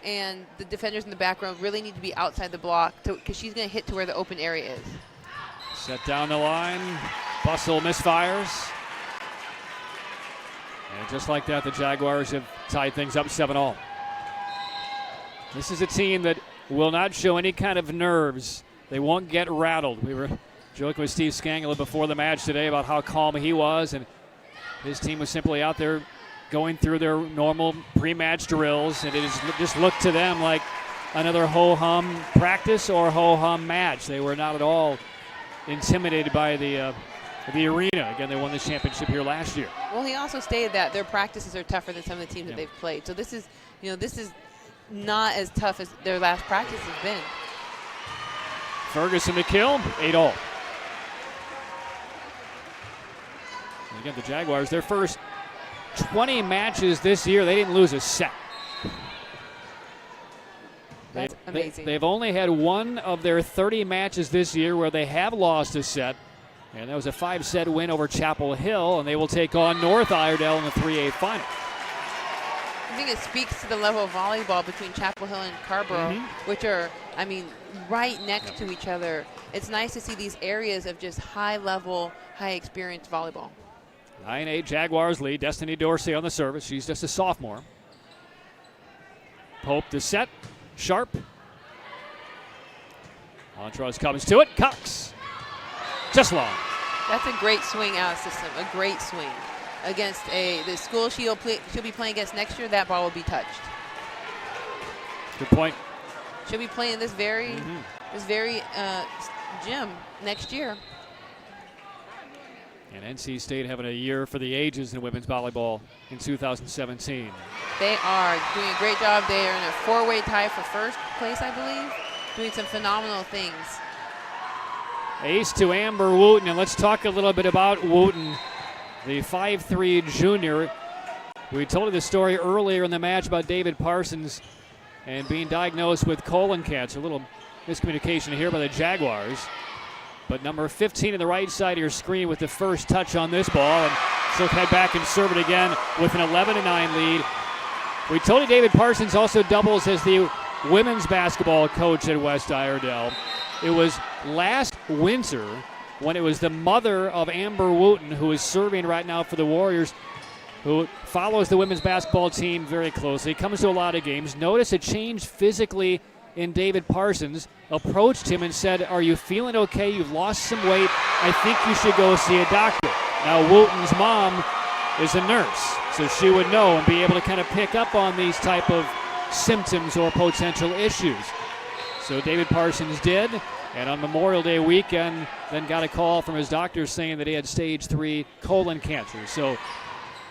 S2: And the defenders in the back row really need to be outside the block because she's going to hit to where the open area is.
S1: Set down the line, Bustle misfires. And just like that, the Jaguars have tied things up 7-all. This is a team that will not show any kind of nerves. They won't get rattled. We were joking with Steve Scangla before the match today about how calm he was, and his team was simply out there going through their normal pre-match drills, and it just looked to them like another ho-hum practice or ho-hum match. They were not at all intimidated by the arena. Again, they won the championship here last year.
S2: Well, he also stated that their practices are tougher than some of the teams that they've played. So this is not as tough as their last practice has been.
S1: Ferguson to kill, 8-all. And again, the Jaguars, their first 20 matches this year, they didn't lose a set.
S2: That's amazing.
S1: They've only had 1 of their 30 matches this year where they have lost a set. And that was a 5-set win over Chapel Hill, and they will take on North Iredell in the 3A final.
S2: I think it speaks to the level of volleyball between Chapel Hill and Carrboro, which are, right next to each other. It's nice to see these areas of just high-level, high-experience volleyball.
S1: 9-8 Jaguars lead. Destiny Dorsey on the service. She's just a sophomore. Pope to set. Sharp. Montross comes to it. Cox. Just long.
S2: That's a great swing out of system, a great swing. Against the school she'll be playing against next year, that ball will be touched.
S1: Good point.
S2: She'll be playing this very gym next year.
S1: And NC State having a year for the ages in women's volleyball in 2017.
S2: They are doing a great job. They are in a 4-way tie for first place, I believe, doing some phenomenal things.
S1: Ace to Amber Wooten, and let's talk a little bit about Wooten, the 5'3 junior. We told you the story earlier in the match about David Parsons and being diagnosed with colon cancer. A little miscommunication here by the Jaguars. But number 15 on the right side of your screen with the first touch on this ball, and she'll head back and serve it again with an 11-9 lead. We told you David Parsons also doubles as the women's basketball coach at West Iredell. It was last winter when it was the mother of Amber Wooten, who is serving right now for the Warriors, who follows the women's basketball team very closely, comes to a lot of games, noticed a change physically in David Parsons, approached him and said, "Are you feeling okay? You've lost some weight. I think you should go see a doctor." Now, Wooten's mom is a nurse, so she would know and be able to kind of pick up on these type of symptoms or potential issues. So David Parsons did, and on Memorial Day weekend, then got a call from his doctor saying that he had stage 3 colon cancer. So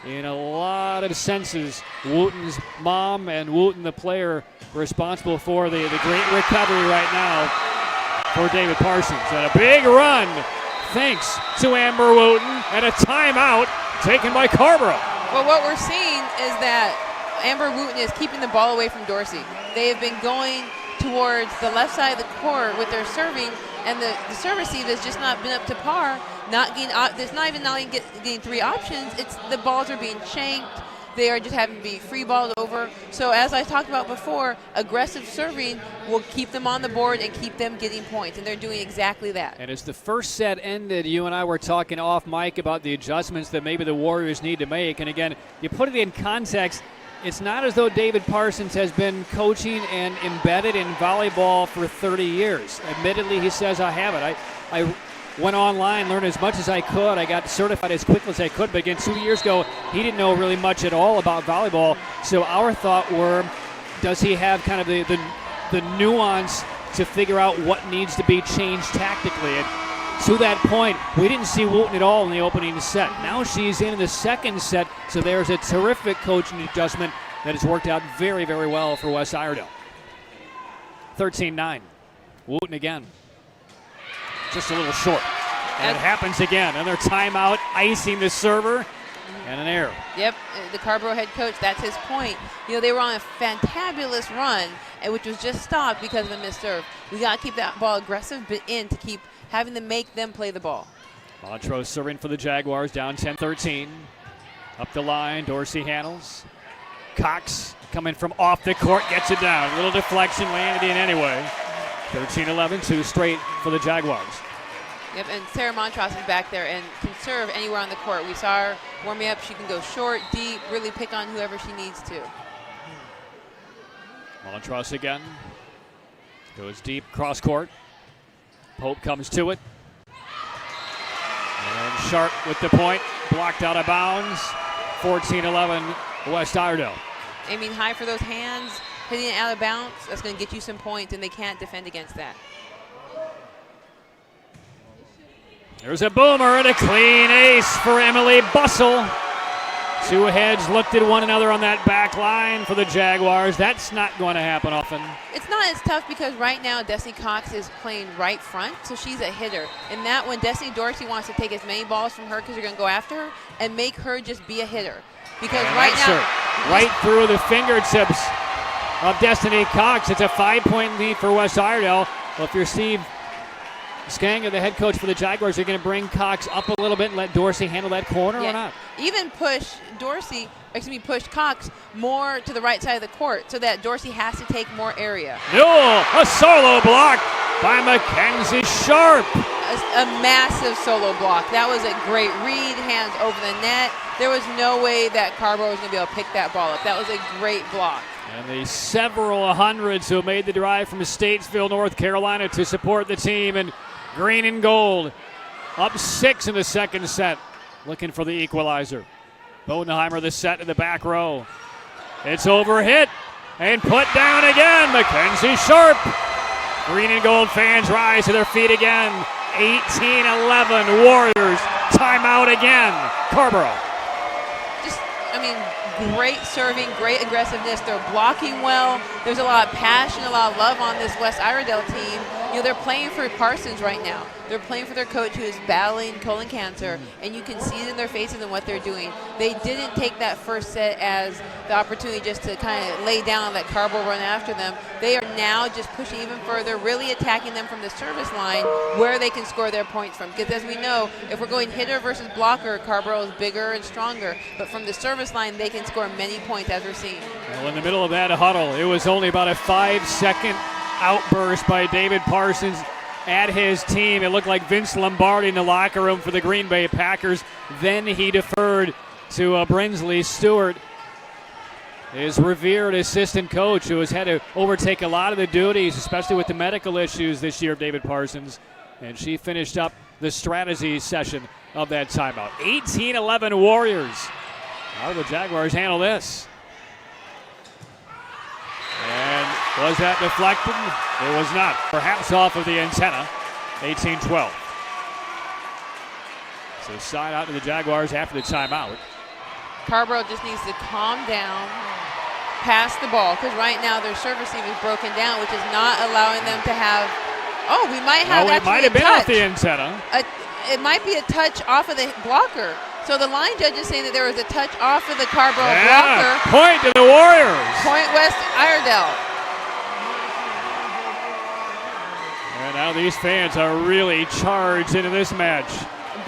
S1: in a lot of senses, Wooten's mom and Wooten, the player, responsible for the great recovery right now for David Parsons. And a big run, thanks to Amber Wooten, and a timeout taken by Carrboro.
S2: Well, what we're seeing is that Amber Wooten is keeping the ball away from Dorsey. They have been going towards the left side of the court with their serving, and the serve receive has just not been up to par. There's not even getting 3 options. It's the balls are being shanked. They are just having to be free balled over. So as I talked about before, aggressive serving will keep them on the board and keep them getting points, and they're doing exactly that.
S1: And as the first set ended, you and I were talking off mic about the adjustments that maybe the Warriors need to make. And again, you put it in context, it's not as though David Parsons has been coaching and embedded in volleyball for 30 years. Admittedly, he says, I haven't. I went online, learned as much as I could. I got certified as quickly as I could. But again, 2 years ago, he didn't know really much at all about volleyball. So our thought were, does he have kind of the nuance to figure out what needs to be changed tactically? And to that point, we didn't see Wooten at all in the opening set. Now she's in the second set, so there's a terrific coaching adjustment that has worked out very, very well for West Iredell. 13-9. Wooten again. Just a little short. And it happens again. Another timeout, icing the server, and an error.
S2: Yep, the Carrboro head coach, that's his point. You know, they were on a fantabulous run, which was just stopped because of a missed serve. We got to keep that ball aggressive but in to keep having to make them play the ball.
S1: Montrose serving for the Jaguars, down 10-13. Up the line, Dorsey handles. Cox coming from off the court, gets it down. A little deflection, landed in anyway. 13-11, 2 straight for the Jaguars.
S2: Yep, and Sarah Montross is back there and can serve anywhere on the court. We saw her warming up. She can go short, deep, really pick on whoever she needs to.
S1: Montross again. Goes deep, cross court. Pope comes to it. And Sharp with the point. Blocked out of bounds. 14-11, West Iredell.
S2: Aiming high for those hands, hitting it out of bounds, that's going to get you some points, and they can't defend against that.
S1: There's a boomer and a clean ace for Emily Bussell. 2 heads looked at one another on that back line for the Jaguars. That's not going to happen often.
S2: It's not as tough because right now Destiny Cox is playing right front, so she's a hitter. And that when Destiny Dorsey wants to take as many balls from her because they're going to go after her and make her just be a hitter. Because right now,
S1: right through the fingertips of Destiny Cox. It's a 5-point lead for West Iredell. Well, if you're Steve Skanger, the head coach for the Jaguars, are going to bring Cox up a little bit and let Dorsey handle that corner or not?
S2: Even push Cox more to the right side of the court so that Dorsey has to take more area.
S1: No, a solo block by Mackenzie Sharp.
S2: A massive solo block. That was a great read, hands over the net. There was no way that Carrboro was going to be able to pick that ball up. That was a great block.
S1: And the several hundreds who made the drive from Statesville, North Carolina to support the team in green and gold. Up 6 in the second set, looking for the equalizer. Bodenheimer the set in the back row. It's overhit and put down again. Mackenzie Sharp. Green and gold fans rise to their feet again. 18-11 Warriors. Timeout again. Carrboro.
S2: Great serving, great aggressiveness. They're blocking well. There's a lot of passion, a lot of love on this West Iredell team. You know, they're playing for Parsons right now. They're playing for their coach who is battling colon cancer, and you can see it in their faces and what they're doing. They didn't take that first set as the opportunity just to kind of lay down and let Carrboro run after them. They are now just pushing even further, really attacking them from the service line where they can score their points from. Because as we know, if we're going hitter versus blocker, Carrboro is bigger and stronger. But from the service line, they can score many points, as we're seeing.
S1: Well, in the middle of that huddle, it was only about a 5-second outburst by David Parsons at his team. It looked like Vince Lombardi in the locker room for the Green Bay Packers. Then he deferred to Brinsley. Stewart, his revered assistant coach, who has had to overtake a lot of the duties, especially with the medical issues this year of David Parsons. And she finished up the strategy session of that timeout. 18-11 Warriors. How do the Jaguars handle this? And was that deflected? It was not. Perhaps off of the antenna. 18-12. So side out to the Jaguars after the timeout.
S2: Carborough just needs to calm down, pass the ball, because right now their serve receiver is broken down, which is not allowing them to have. Oh, we might have
S1: it might have been off the antenna.
S2: It might be a touch off of the blocker. So the line judge is saying that there was a touch off of the Carborough blocker.
S1: Point to the Warriors.
S2: Point West Iredell.
S1: And now these fans are really charged into this match.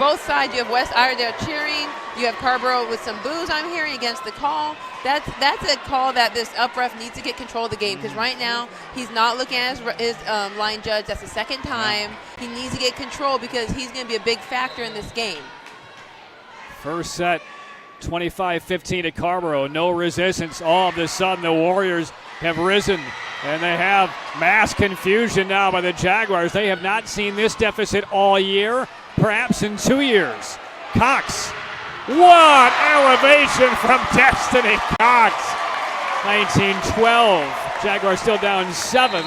S2: Both sides, you have West Iredell cheering. You have Carborough with some boos I'm hearing against the call. That's a call that this up ref needs to get control of the game, because right now he's not looking at his line judge. That's the second time. He needs to get control because he's going to be a big factor in this game.
S1: First set, 25-15 to Carborough. No resistance. All of a sudden, the Warriors have risen, and they have mass confusion now by the Jaguars. They have not seen this deficit all year, perhaps in 2 years. Cox. What elevation from Destiny Cox. 19-12. Jaguars still down 7.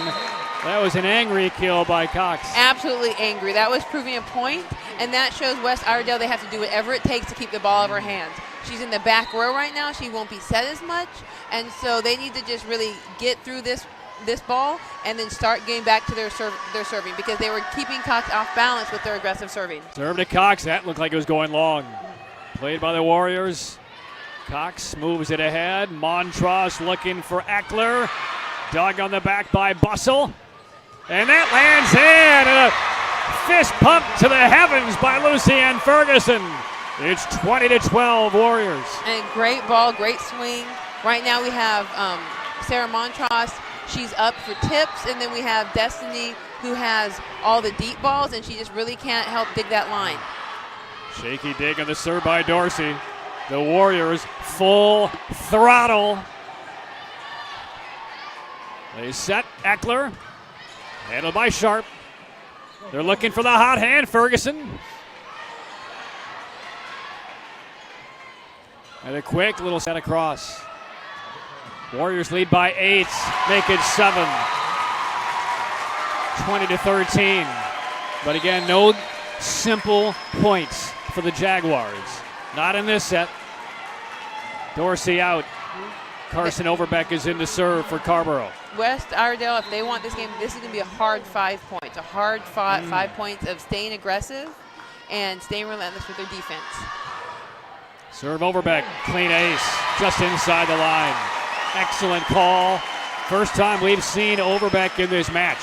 S1: That was an angry kill by Cox.
S2: Absolutely angry. That was proving a point, and that shows West Iredell they have to do whatever it takes to keep the ball out of her hands. She's in the back row right now. She won't be set as much, and so they need to just really get through this ball and then start getting back to their serving, because they were keeping Cox off balance with their aggressive serving.
S1: Serve to Cox. That looked like it was going long. Played by the Warriors. Cox moves it ahead. Montross looking for Eckler. Dug on the back by Bussell. And that lands in, and a fist pump to the heavens by Lucianne Ferguson. It's 20-12 Warriors.
S2: And great ball, great swing. Right now we have Sarah Montross. She's up for tips, and then we have Destiny, who has all the deep balls, and she just really can't help dig that line.
S1: Shaky dig on the serve by Dorsey. The Warriors full throttle. They set Eckler. Handled by Sharp. They're looking for the hot hand, Ferguson. And a quick little set across. Warriors lead by 8, make it 7. 20-13. But again, no simple points for the Jaguars. Not in this set. Dorsey out. Carson Overbeck is in to serve for Carborough.
S2: West Iredell, if they want this game, this is going to be a hard 5 points. A hard 5 points of staying aggressive and staying relentless with their defense.
S1: Serve Overbeck, clean ace, just inside the line. Excellent call. First time we've seen Overbeck in this match.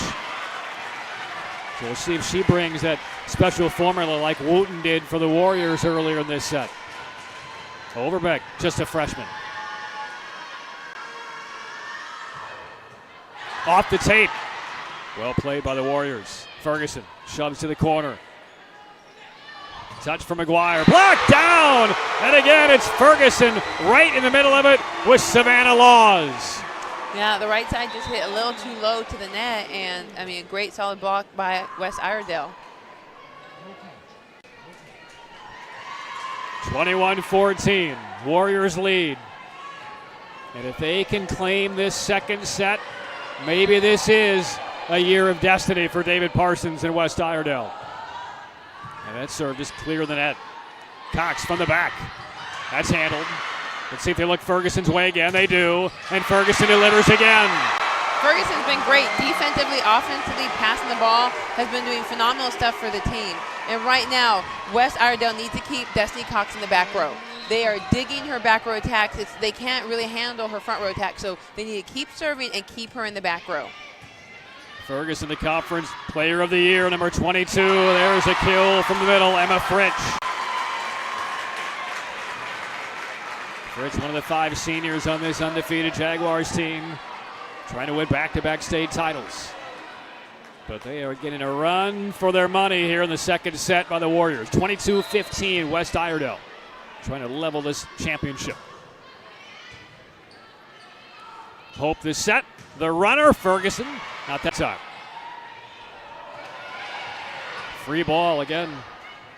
S1: So we'll see if she brings that special formula like Wooten did for the Warriors earlier in this set. Overbeck, just a freshman. Off the tape. Well played by the Warriors. Ferguson shoves to the corner. Touch from McGuire. Blocked down! And again, it's Ferguson right in the middle of it with Savannah Laws.
S2: Yeah, the right side just hit a little too low to the net, and I mean, a great solid block by West Iredell.
S1: 21-14. Warriors lead. And if they can claim this second set, maybe this is a year of destiny for David Parsons and West Iredell. And that serve just clear the net. Cox from the back. That's handled. Let's see if they look Ferguson's way again. They do. And Ferguson delivers again.
S2: Ferguson's been great defensively, offensively, passing the ball, has been doing phenomenal stuff for the team. And right now, West Iredell needs to keep Destiny Cox in the back row. They are digging her back row attacks. They can't really handle her front row attack, so they need to keep serving and keep her in the back row.
S1: Ferguson, the conference player of the year, number 22. There's a kill from the middle, Emma Fritsch. Fritsch, one of the 5 seniors on this undefeated Jaguars team, trying to win back-to-back state titles. But they are getting a run for their money here in the second set by the Warriors. 22-15, West Iredell. trying to level this championship. Hope this set. The runner, Ferguson, not that time. Free ball again.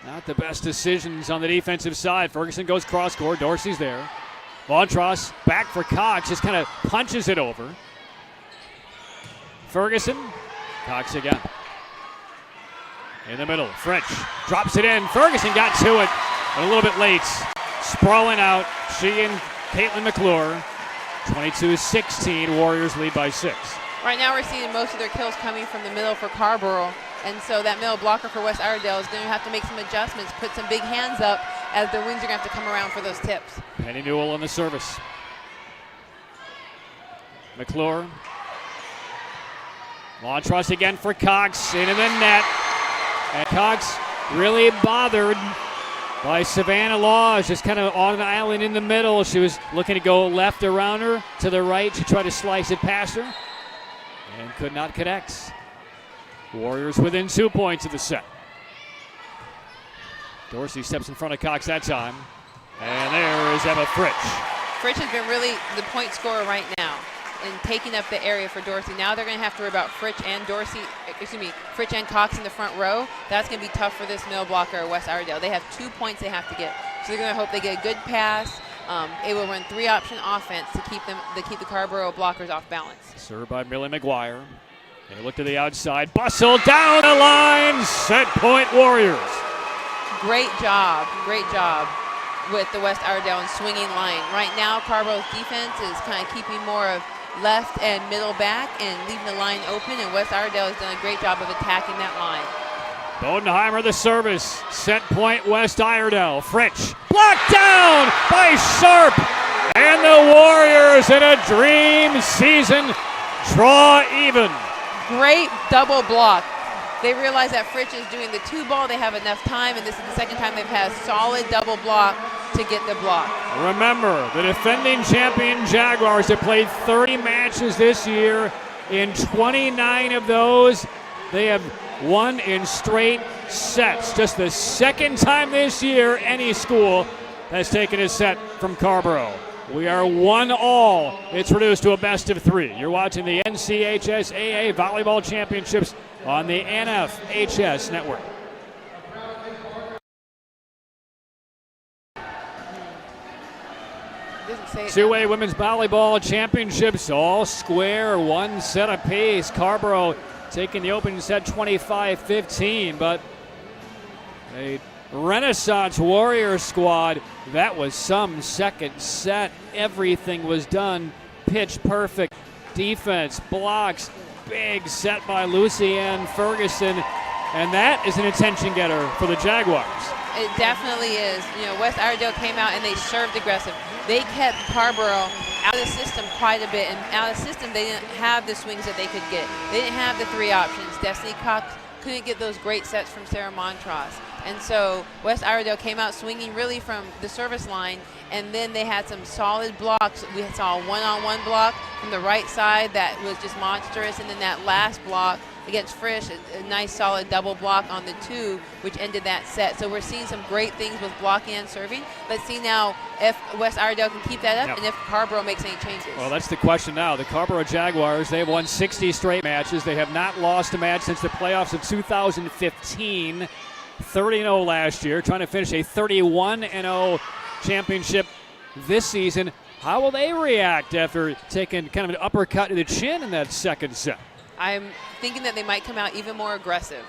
S1: Not the best decisions on the defensive side. Ferguson goes cross court. Dorsey's there. Montross back for Cox. Just kind of punches it over. Ferguson. Cox again. In the middle. French drops it in. Ferguson got to it, but a little bit late. Sprawling out. She and Caitlin McClure. 22-16. Warriors lead by 6.
S2: Right now we're seeing most of their kills coming from the middle for Carrboro. And so that middle blocker for West Iredale is going to have to make some adjustments, put some big hands up as their wings are going to have to come around for those tips.
S1: Penny Newell on the service. McClure. Montross again for Cox. Into the net. And Cox really bothered by Savannah Laws, just kind of on an island in the middle. She was looking to go left around her. To the right, she tried to slice it past her and could not connect. Warriors within 2 points of the set. Dorsey steps in front of Cox that time. And there is Emma Fritsch.
S2: Fritsch has been really the point scorer right now in taking up the area for Dorsey. Now they're going to have to worry about Fritsch and Cox in the front row. That's going to be tough for this middle blocker, West Iredale. They have 2 points they have to get. So they're going to hope they get a good pass. It will run 3-option offense to keep the Carrboro blockers off balance.
S1: Served by Millie McGuire. They look to the outside. Bustle down the line. Set point Warriors.
S2: Great job with the West Iredale and swinging line. Right now, Carrboro's defense is kind of keeping more of left and middle back and leaving the line open, and West Iredale has done a great job of attacking that line.
S1: Bodenheimer the service. Set point West Iredale. Fritsch blocked down by Sharp. And the Warriors in a dream season draw even.
S2: Great double block. They realize that Fritsch is doing the 2-ball. They have enough time, and this is the second time they've had a solid double block to get the block.
S1: Remember, the defending champion Jaguars have played 30 matches this year. In 29 of those, they have won in straight sets. Just the second time this year any school has taken a set from Carrboro. We are 1-all. It's reduced to a best of 3. You're watching the CHS Volleyball Championships on the NFHS Network. Two-way women's volleyball championships, all square, 1 set apiece. Carrboro taking the opening set 25-15, but a Renaissance Warrior squad, that was some second set. Everything was done pitch perfect. Defense, blocks, big set by Lucianne Ferguson, and that is an attention getter for the Jaguars.
S2: It definitely is. West Iredale came out and they served aggressive. They kept Carrboro out of the system quite a bit, and out of the system they didn't have the swings that they could get. They didn't have the 3 options. Destiny Cox couldn't get those great sets from Sarah Montross. And so West Iredale came out swinging really from the service line, and then they had some solid blocks. We saw a one-on-one block from the right side that was just monstrous, and then that last block against Frisch, a nice solid double block on the 2, which ended that set. So we're seeing some great things with blocking and serving. Let's see now if West Iredale can keep that up and if Carrboro makes any changes.
S1: Well, that's the question now. The Carrboro Jaguars, they've won 60 straight matches. They have not lost a match since the playoffs of 2015. 30-0 last year, trying to finish a 31-0 championship this season. How will they react after taking kind of an uppercut to the chin in that second set?
S2: I'm thinking that they might come out even more aggressive.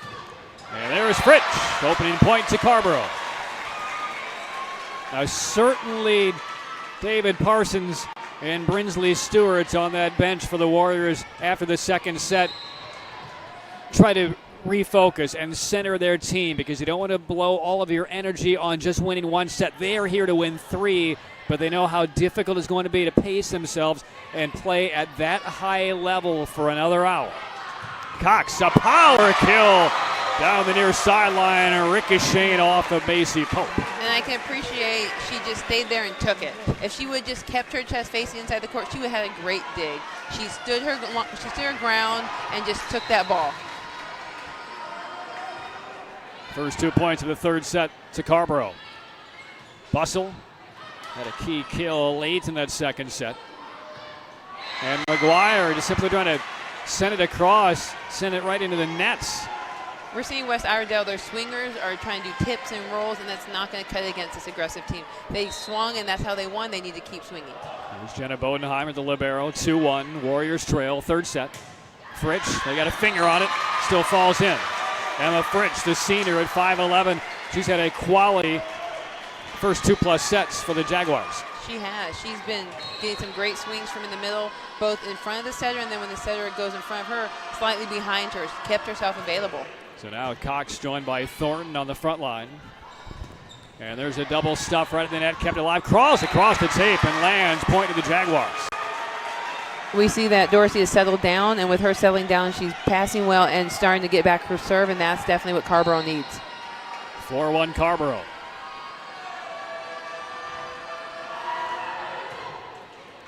S1: And there's Fritsch, opening point to Carrboro. Now certainly David Parsons and Brinsley Stewart on that bench for the Warriors after the second set try to refocus and center their team, because you don't want to blow all of your energy on just winning 1 set. They are here to win 3, but they know how difficult it's going to be to pace themselves and play at that high level for another hour. Cox, a power kill down the near sideline, ricocheting off of Macy Pope.
S2: And I can appreciate she just stayed there and took it. If she would just kept her chest facing inside the court, she would have had a great dig. She stood her ground and just took that ball.
S1: First 2 points of the third set to Carrboro. Bustle Had a key kill late in that second set. And McGuire just simply trying to send it across, send it right into the nets.
S2: We're seeing West Iredale, their swingers are trying to do tips and rolls, and that's not going to cut against this aggressive team. They swung, and that's how they won. They need to keep swinging.
S1: There's Jenna Bodenheimer, the libero, 2-1. Warriors trail, third set. Fritsch, they got a finger on it, still falls in. Emma Fritsch, the senior at 5'11". She's had a quality first 2+ sets for the Jaguars.
S2: She has. She's been getting some great swings from in the middle, both in front of the setter, and then when the setter goes in front of her, slightly behind her. She kept herself available.
S1: So now Cox joined by Thornton on the front line. And there's a double stuff right at the net, kept alive. Crawls across the tape and lands, point to the Jaguars.
S2: We see that Dorsey has settled down, and with her settling down, she's passing well and starting to get back her serve, and that's definitely what Carborough needs.
S1: 4-1 Carborough.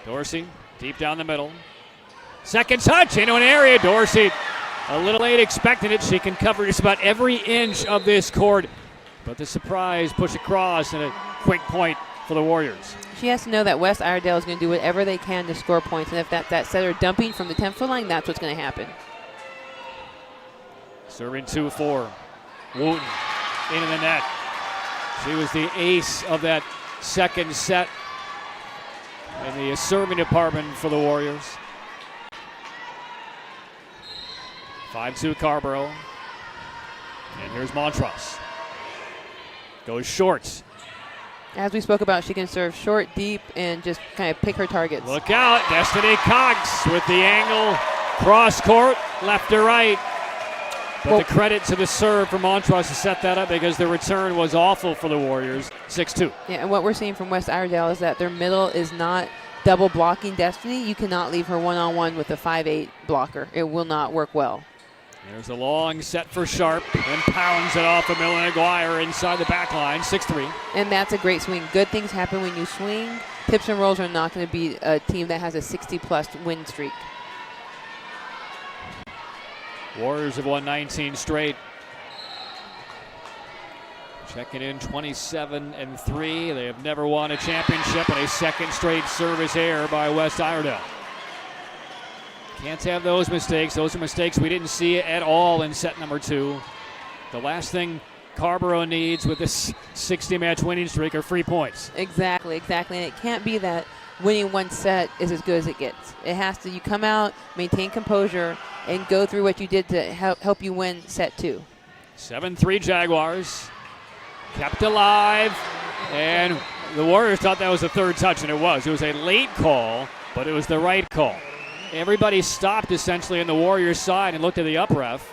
S1: Dorsey, deep down the middle. Second touch into an area. Dorsey, a little late expecting it. She can cover just about every inch of this court. But the surprise push across and a quick point for the Warriors.
S2: She has to know that West Iredale is going to do whatever they can to score points. And if that setter dumping from the 10-foot line, that's what's going to happen.
S1: Serving 2-4. Wooten into the net. She was the ace of that second set in the serving department for the Warriors. 5-2 Carborough. And here's Montross. Goes short.
S2: As we spoke about, she can serve short, deep, and just kind of pick her targets.
S1: Look out, Destiny Cox with the angle. Cross court, left to right. But the credit to the serve for Montross to set that up because the return was awful for the Warriors. 6-2.
S2: Yeah, and what we're seeing from West Iredale is that their middle is not double blocking Destiny. You cannot leave her one-on-one with a 5'8" blocker. It will not work well.
S1: There's a long set for Sharp and pounds it off of Millie McGuire inside the back line. 6-3.
S2: And that's a great swing. Good things happen when you swing. Tips and rolls are not going to be a team that has a 60-plus win streak.
S1: Warriors have won 19 straight. Checking in 27-3. They have never won a championship in a second straight service error by West Iredale. Can't have those mistakes. Those are mistakes we didn't see at all in set number 2. The last thing Carborough needs with this 60-match winning streak are free points.
S2: Exactly. And it can't be that winning one set is as good as it gets. It has to, you come out, maintain composure, and go through what you did to help you win set 2.
S1: 7-3 Jaguars. Kept alive. And the Warriors thought that was the third touch, and it was. It was a late call, but it was the right call. Everybody stopped essentially on the Warriors side and looked at the up ref.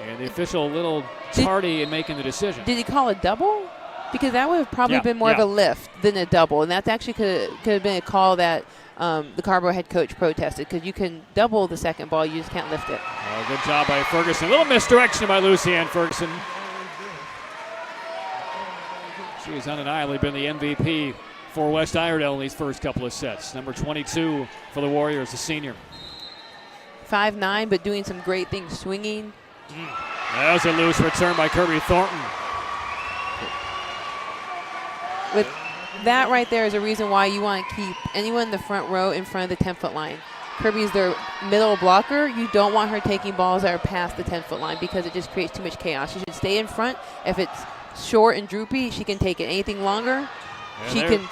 S1: And the official a little tardy in making the decision.
S2: Did he call a double? Because that would have probably been more of a lift than a double. And that actually could have been a call that the Carborough head coach protested, because you can double the second ball, you just can't lift it.
S1: Oh, good job by Ferguson. A little misdirection by Lucianne Ferguson. She has undeniably been the MVP for West Iredale in these first couple of sets. Number 22 for the Warriors, the senior.
S2: 5'9", but doing some great things, swinging.
S1: That was a loose return by Kirby Thornton.
S2: With that right there is a reason why you want to keep anyone in the front row in front of the 10-foot line. Kirby's their middle blocker. You don't want her taking balls that are past the 10-foot line because it just creates too much chaos. She should stay in front. If it's short and droopy, she can take it. Anything longer, she can.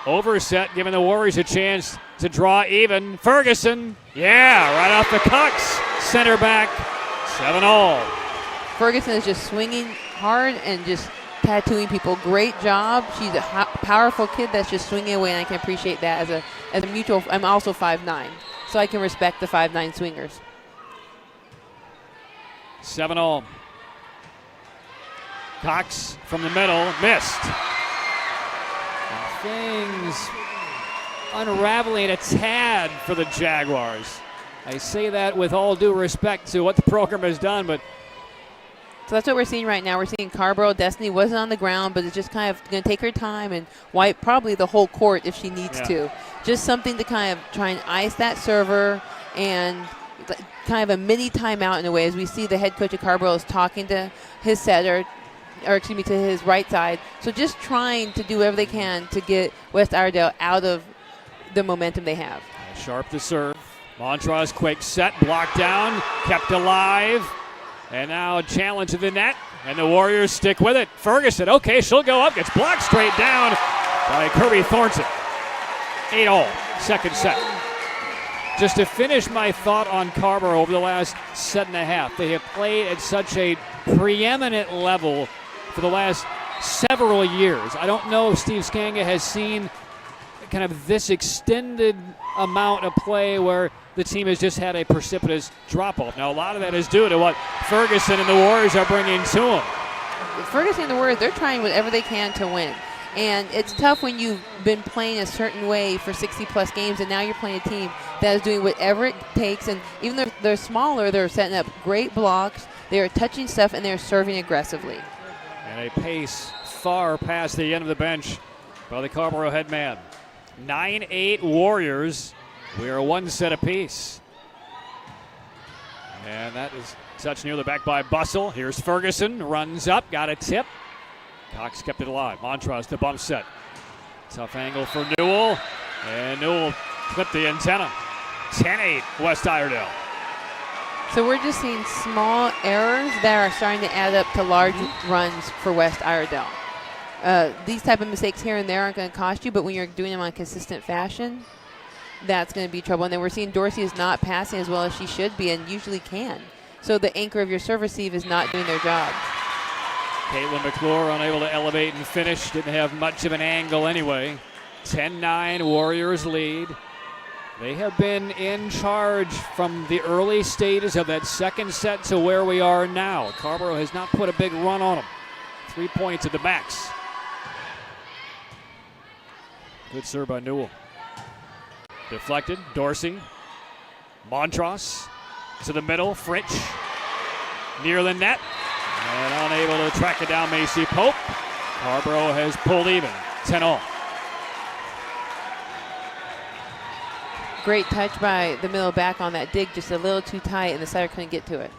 S1: Overset, giving the Warriors a chance to draw even. Ferguson, right off the Cox. Center back, 7-all.
S2: Ferguson is just swinging hard and just tattooing people. Great job. She's a powerful kid that's just swinging away, and I can appreciate that as a mutual. I'm also 5'9", so I can respect the 5'9" swingers.
S1: 7-all. Cox from the middle, missed. And things unraveling a tad for the Jaguars. I say that with all due respect to what the program has done, but
S2: so that's what we're seeing right now. We're seeing Carborough. Destiny wasn't on the ground, but it's just kind of going to take her time and wipe probably the whole court if she needs to. Just something to kind of try and ice that server and kind of a mini timeout in a way, as we see the head coach of Carborough is talking to his setter, to his right side. So just trying to do whatever they can to get West Iredell out of the momentum they have.
S1: Sharp to serve. Montrose quick set, blocked down, kept alive. And now a challenge to the net, and the Warriors stick with it. Ferguson, okay, she'll go up, gets blocked straight down by Kirby Thornton. 8-all, second set. Just to finish my thought on Carver over the last set and a half, they have played at such a preeminent level for the last several years. I don't know if Steve Skanga has seen kind of this extended amount of play where the team has just had a precipitous drop-off. Now, a lot of that is due to what Ferguson and the Warriors are bringing to them.
S2: Ferguson and the Warriors, they're trying whatever they can to win. And it's tough when you've been playing a certain way for 60-plus games, and now you're playing a team that is doing whatever it takes. And even though they're smaller, they're setting up great blocks, they're touching stuff, and they're serving aggressively.
S1: And a pace far past the end of the bench by the Carrboro head man. 9-8 Warriors. We are one set apiece. And that is touched near the back by Bustle. Here's Ferguson, runs up, got a tip. Cox kept it alive. Montrose the bump set. Tough angle for Newell. And Newell clipped the antenna. 10-8 West Iredell.
S2: So we're just seeing small errors that are starting to add up to large runs for West Iredell. These type of mistakes here and there aren't going to cost you, but when you're doing them on a consistent fashion, that's going to be trouble. And then we're seeing Dorsey is not passing as well as she should be and usually can. So the anchor of your serve receive is not doing their job.
S1: Caitlin McClure unable to elevate and finish. Didn't have much of an angle anyway. 10-9 Warriors lead. They have been in charge from the early stages of that second set to where we are now. Carrboro has not put a big run on them. 3 points at the max. Good serve by Newell. Deflected, Dorsey. Montrose to the middle, Fritsch. Near the net. And unable to track it down, Macy Pope. Carrboro has pulled even, 10-all.
S2: Great touch by the middle back on that dig, just a little too tight, and the setter couldn't get to it.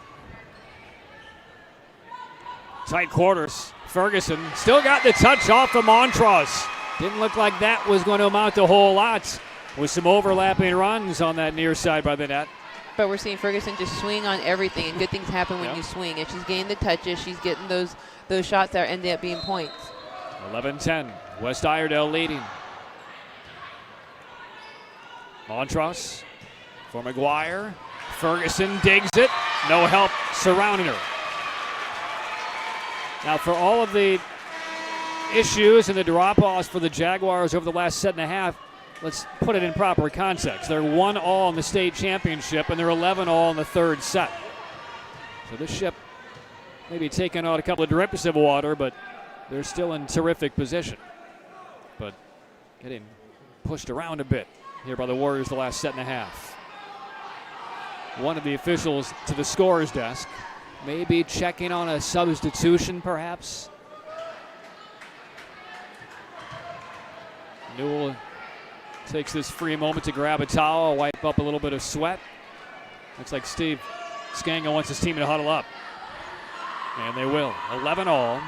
S1: Tight quarters. Ferguson still got the touch off of Montrose. Didn't look like that was going to amount to a whole lot with some overlapping runs on that near side by the net.
S2: But we're seeing Ferguson just swing on everything, and good things happen when you swing. If she's getting the touches, she's getting those shots that are ending up being points.
S1: 11-10, West Iredell leading. Montrose for McGuire. Ferguson digs it. No help surrounding her. Now, for all of the issues and the drop-offs for the Jaguars over the last set and a half, let's put it in proper context. They're 1-all in the state championship, and they're 11-all in the third set. So this ship maybe taking out a couple of drips of water, but they're still in terrific position. But getting pushed around a bit here by the Warriors the last set and a half. One of the officials to the scorer's desk, maybe checking on a substitution perhaps. Newell takes this free moment to grab a towel, wipe up a little bit of sweat. Looks like Steve Skanga wants his team to huddle up. And they will. 11-all.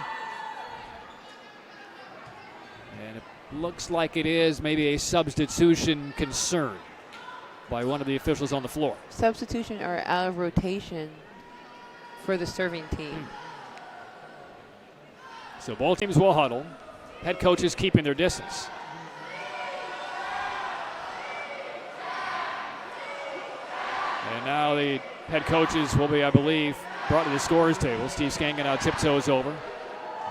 S1: And it looks like it is maybe a substitution concern by one of the officials on the floor.
S2: Substitution or out of rotation for the serving team.
S1: So both teams will huddle. Head coaches keeping their distance. And now the head coaches will be, I believe, brought to the scorer's table. Steve Skanga now tiptoes over.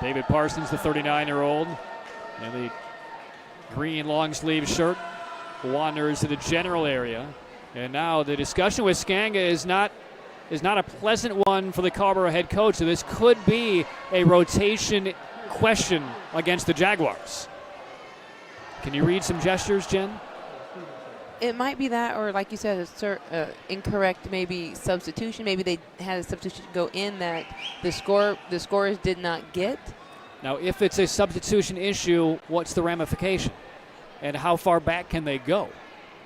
S1: David Parsons, the 39-year-old, and the green long-sleeve shirt wanders to the general area. And now the discussion with Skanga is not a pleasant one for the Carrboro head coach. So this could be a rotation question against the Jaguars. Can you read some gestures, Jen?
S2: It might be that, or like you said, incorrect maybe substitution. Maybe they had a substitution go in that the scorers did not get.
S1: Now, if it's a substitution issue, what's the ramification? And how far back can they go?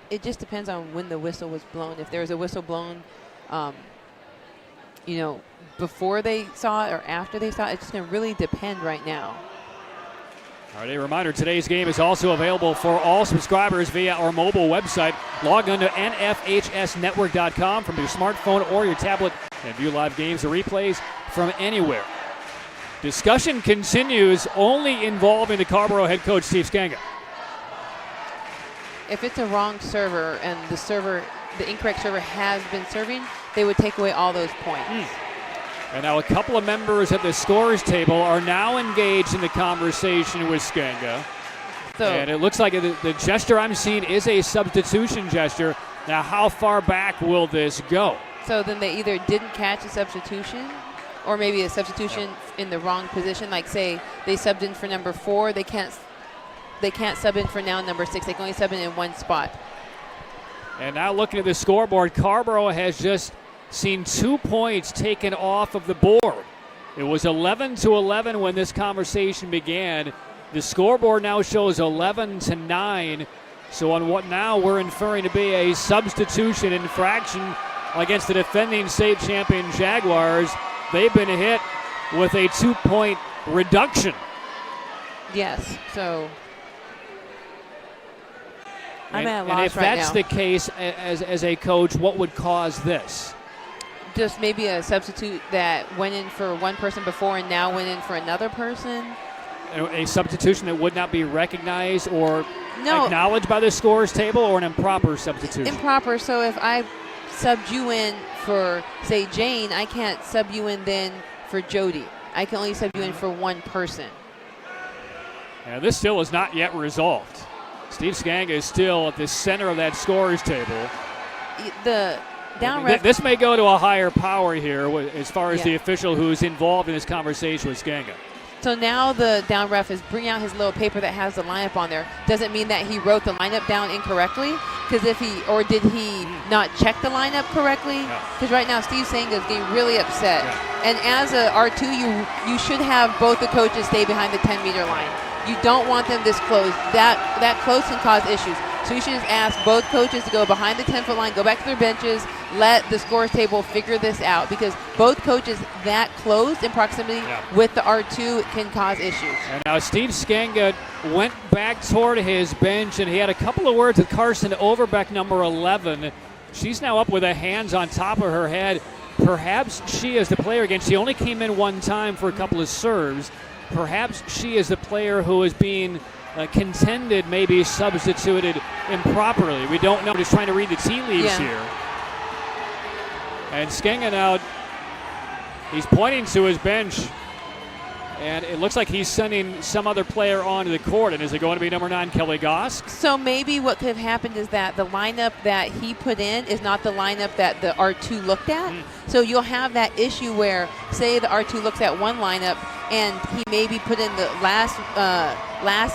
S2: It just depends on when the whistle was blown. If there was a whistle blown before they saw it or after they saw it. It's just going to really depend right now.
S1: All right, a reminder, today's game is also available for all subscribers via our mobile website. Log on to nfhsnetwork.com from your smartphone or your tablet and view live games or replays from anywhere. Discussion continues, only involving the Carrboro head coach, Steve Skanga.
S2: If it's a wrong server and the incorrect server has been serving, they would take away all those points.
S1: And now a couple of members at the scorers table are now engaged in the conversation with Skanga. And it looks like the gesture I'm seeing is a substitution gesture. Now, how far back will this go?
S2: So then they either didn't catch a substitution or maybe a substitution in the wrong position. Like, say, they subbed in for number 4. They can't sub in for now number 6. They can only sub in one spot.
S1: And now looking at the scoreboard, Carrboro has just seen 2 points taken off of the board. It was 11-11 when this conversation began. The scoreboard now shows 11-9. So on what now we're inferring to be a substitution infraction against the defending state champion Jaguars, they've been hit with a 2-point reduction.
S2: Yes, so I'm at a loss
S1: and if
S2: right
S1: that's
S2: now.
S1: the case, as a coach, what would cause this?
S2: Just maybe a substitute that went in for one person before and now went in for another person.
S1: A substitution that would not be recognized or acknowledged by the scorers table, or an improper substitution?
S2: Improper. So if I subbed you in for, say, Jane, I can't sub you in then for Jody. I can only sub you in for one person.
S1: And this still is not yet resolved. Steve Skanga is still at the center of that scorers table.
S2: The down ref.
S1: This may go to a higher power here as far as
S2: Yeah.
S1: the official who's involved in this conversation with Skanga.
S2: So now the down ref is bringing out his little paper that has the lineup on there. Doesn't mean that he wrote the lineup down incorrectly, because did he not check the lineup correctly? Because right now Steve Skanga is getting really upset. Yeah. And as a R2, you should have both the coaches stay behind the 10-meter line. You don't want them this close. That close can cause issues. So you should just ask both coaches to go behind the 10-foot line, go back to their benches, let the scorers table figure this out, because both coaches that close in proximity with the R2 can cause issues.
S1: And now Steve Skanga went back toward his bench, and he had a couple of words with Carson Overbeck, number 11. She's now up with her hands on top of her head. Perhaps she is the player again. She only came in one time for a couple of serves. Perhaps she is the player who is being contended, maybe substituted improperly. We don't know. Just trying to read the tea leaves here. And Skanga now, he's pointing to his bench, and it looks like he's sending some other player onto the court. And is it going to be number 9, Kelly Gosk?
S2: So maybe what could have happened is that the lineup that he put in is not the lineup that the R2 looked at. So you'll have that issue where, say, the R2 looks at one lineup and he maybe put in the last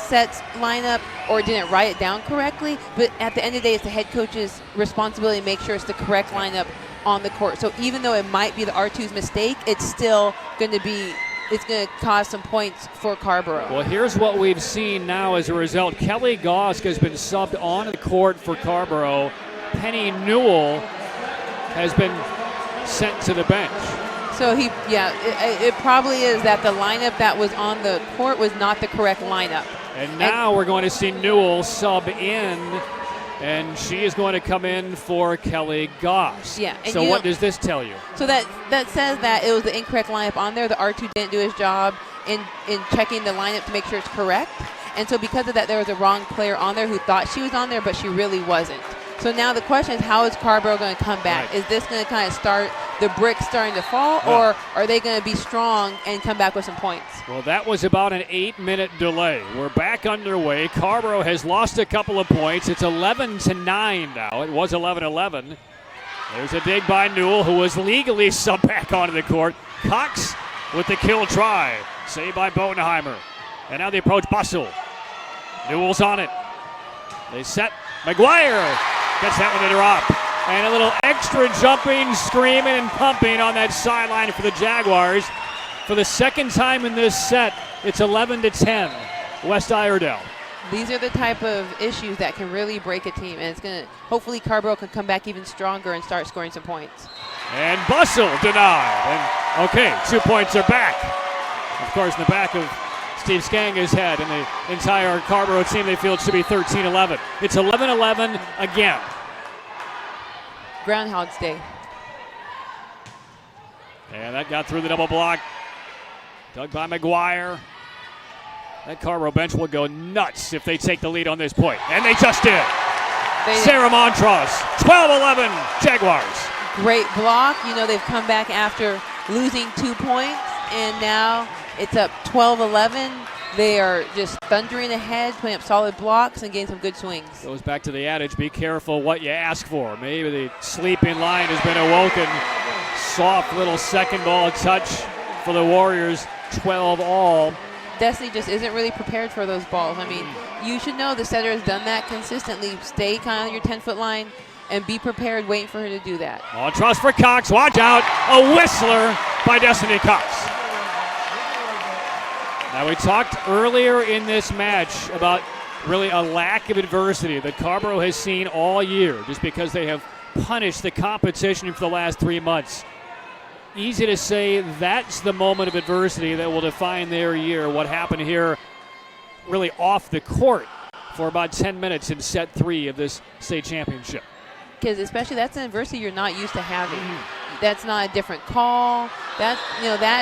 S2: set's lineup or didn't write it down correctly. But at the end of the day, it's the head coach's responsibility to make sure it's the correct lineup on the court. So even though it might be the R2's mistake, it's still going to cause some points for Carrboro.
S1: Well, here's what we've seen now as a result. Kelly Gosk has been subbed onto the court for Carrboro. Penny Newell has been sent to the bench.
S2: So it probably is that the lineup that was on the court was not the correct lineup.
S1: And now we're going to see Newell sub in, and she is going to come in for Kelly Goss.
S2: Yeah.
S1: So what does this tell you?
S2: So that says that it was the incorrect lineup on there. The R2 didn't do his job in checking the lineup to make sure it's correct. And so because of that, there was a wrong player on there who thought she was on there, but she really wasn't. So now the question is, how is Carrboro going to come back? Is this going to kind of start the bricks starting to fall, or are they going to be strong and come back with some points?
S1: Well, that was about an 8-minute delay. We're back underway. Carrboro has lost a couple of points. It's 11-9 now. It was 11-11. There's a dig by Newell, who was legally subbed back onto the court. Cox with the kill try. Saved by Bodenheimer. And now they approach Bussell. Newell's on it. They set. McGuire gets that one to drop. And a little extra jumping, screaming, and pumping on that sideline for the Jaguars. For the second time in this set, it's 11-10, West Iredell.
S2: These are the type of issues that can really break a team, and it's going to, hopefully Carrboro can come back even stronger and start scoring some points.
S1: And Bustle denied. And okay, 2 points are back. Of course, in the back of Steve Skanga's head and the entire Carrboro team, they feel it should be 13-11. It's 11-11 again.
S2: Groundhog's Day.
S1: And that got through the double block. Dug by McGuire. That Carrboro bench will go nuts if they take the lead on this point. And they just did. Sarah Montross, 12-11 Jaguars.
S2: Great block. You know, they've come back after losing 2 points, and now it's up 12-11. They are just thundering ahead, putting up solid blocks and getting some good swings.
S1: Goes back to the adage, be careful what you ask for. Maybe the sleeping line has been awoken. Soft little second ball touch for the Warriors, 12-all.
S2: Destiny just isn't really prepared for those balls. I mean, you should know the setter has done that consistently. Stay kind of on your 10-foot line and be prepared waiting for her to do that.
S1: On trust for Cox. Watch out. A whistler by Destiny Cox. Now, we talked earlier in this match about really a lack of adversity that Carrboro has seen all year just because they have punished the competition for the last 3 months. Easy to say that's the moment of adversity that will define their year. What happened here really off the court for about 10 minutes in set 3 of this state championship.
S2: Because especially that's an adversity you're not used to having. That's not a different call. That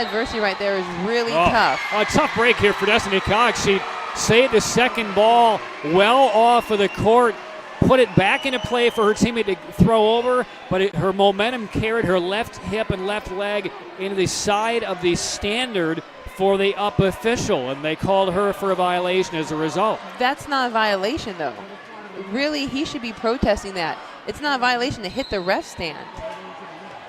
S2: adversity right there is really tough.
S1: A tough break here for Destiny Cox. She saved the second ball well off of the court, put it back into play for her teammate to throw over, but her momentum carried her left hip and left leg into the side of the standard for the up official, and they called her for a violation as a result.
S2: That's not a violation, though. Really, he should be protesting that. It's not a violation to hit the ref stand.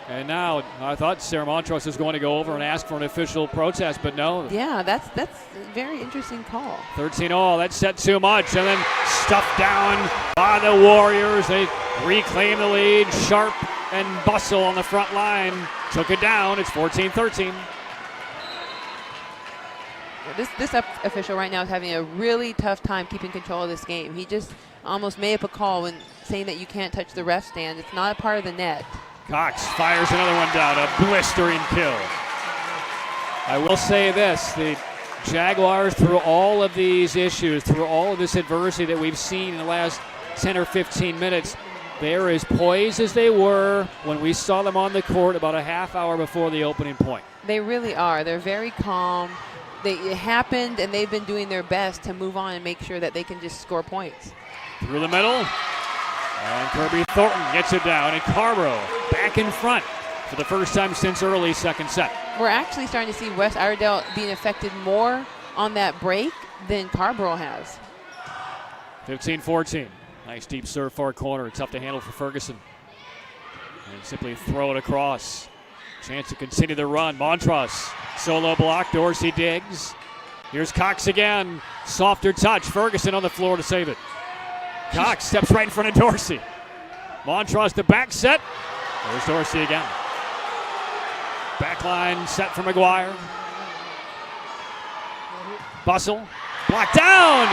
S1: And now I thought Sarah Montross was going to go over and ask for an official protest, but no.
S2: Yeah, that's a very interesting call.
S1: 13-all, that set too much, and then stuffed down by the Warriors. They reclaim the lead. Sharp and Bustle on the front line took it down. It's 14-13.
S2: This official right now is having a really tough time keeping control of this game. He just almost made up a call when saying that you can't touch the ref stand. It's not a part of the net.
S1: Cox fires another one down, a blistering kill. I will say this, the Jaguars, through all of these issues, through all of this adversity that we've seen in the last 10 or 15 minutes, they're as poised as they were when we saw them on the court about a half hour before the opening point.
S2: They really are. They're very calm. It happened, and they've been doing their best to move on and make sure that they can just score points.
S1: Through the middle, and Kirby Thornton gets it down, and Carrboro back in front for the first time since early second set.
S2: We're actually starting to see West Iredell being affected more on that break than Carrboro has.
S1: 15-14. Nice deep serve far corner. Tough to handle for Ferguson. And simply throw it across. Chance to continue the run. Montross, solo block. Dorsey digs. Here's Cox again. Softer touch. Ferguson on the floor to save it. Cox steps right in front of Dorsey. Montross the back set. There's Dorsey again. Backline set for McGuire. Bustle. Blocked down.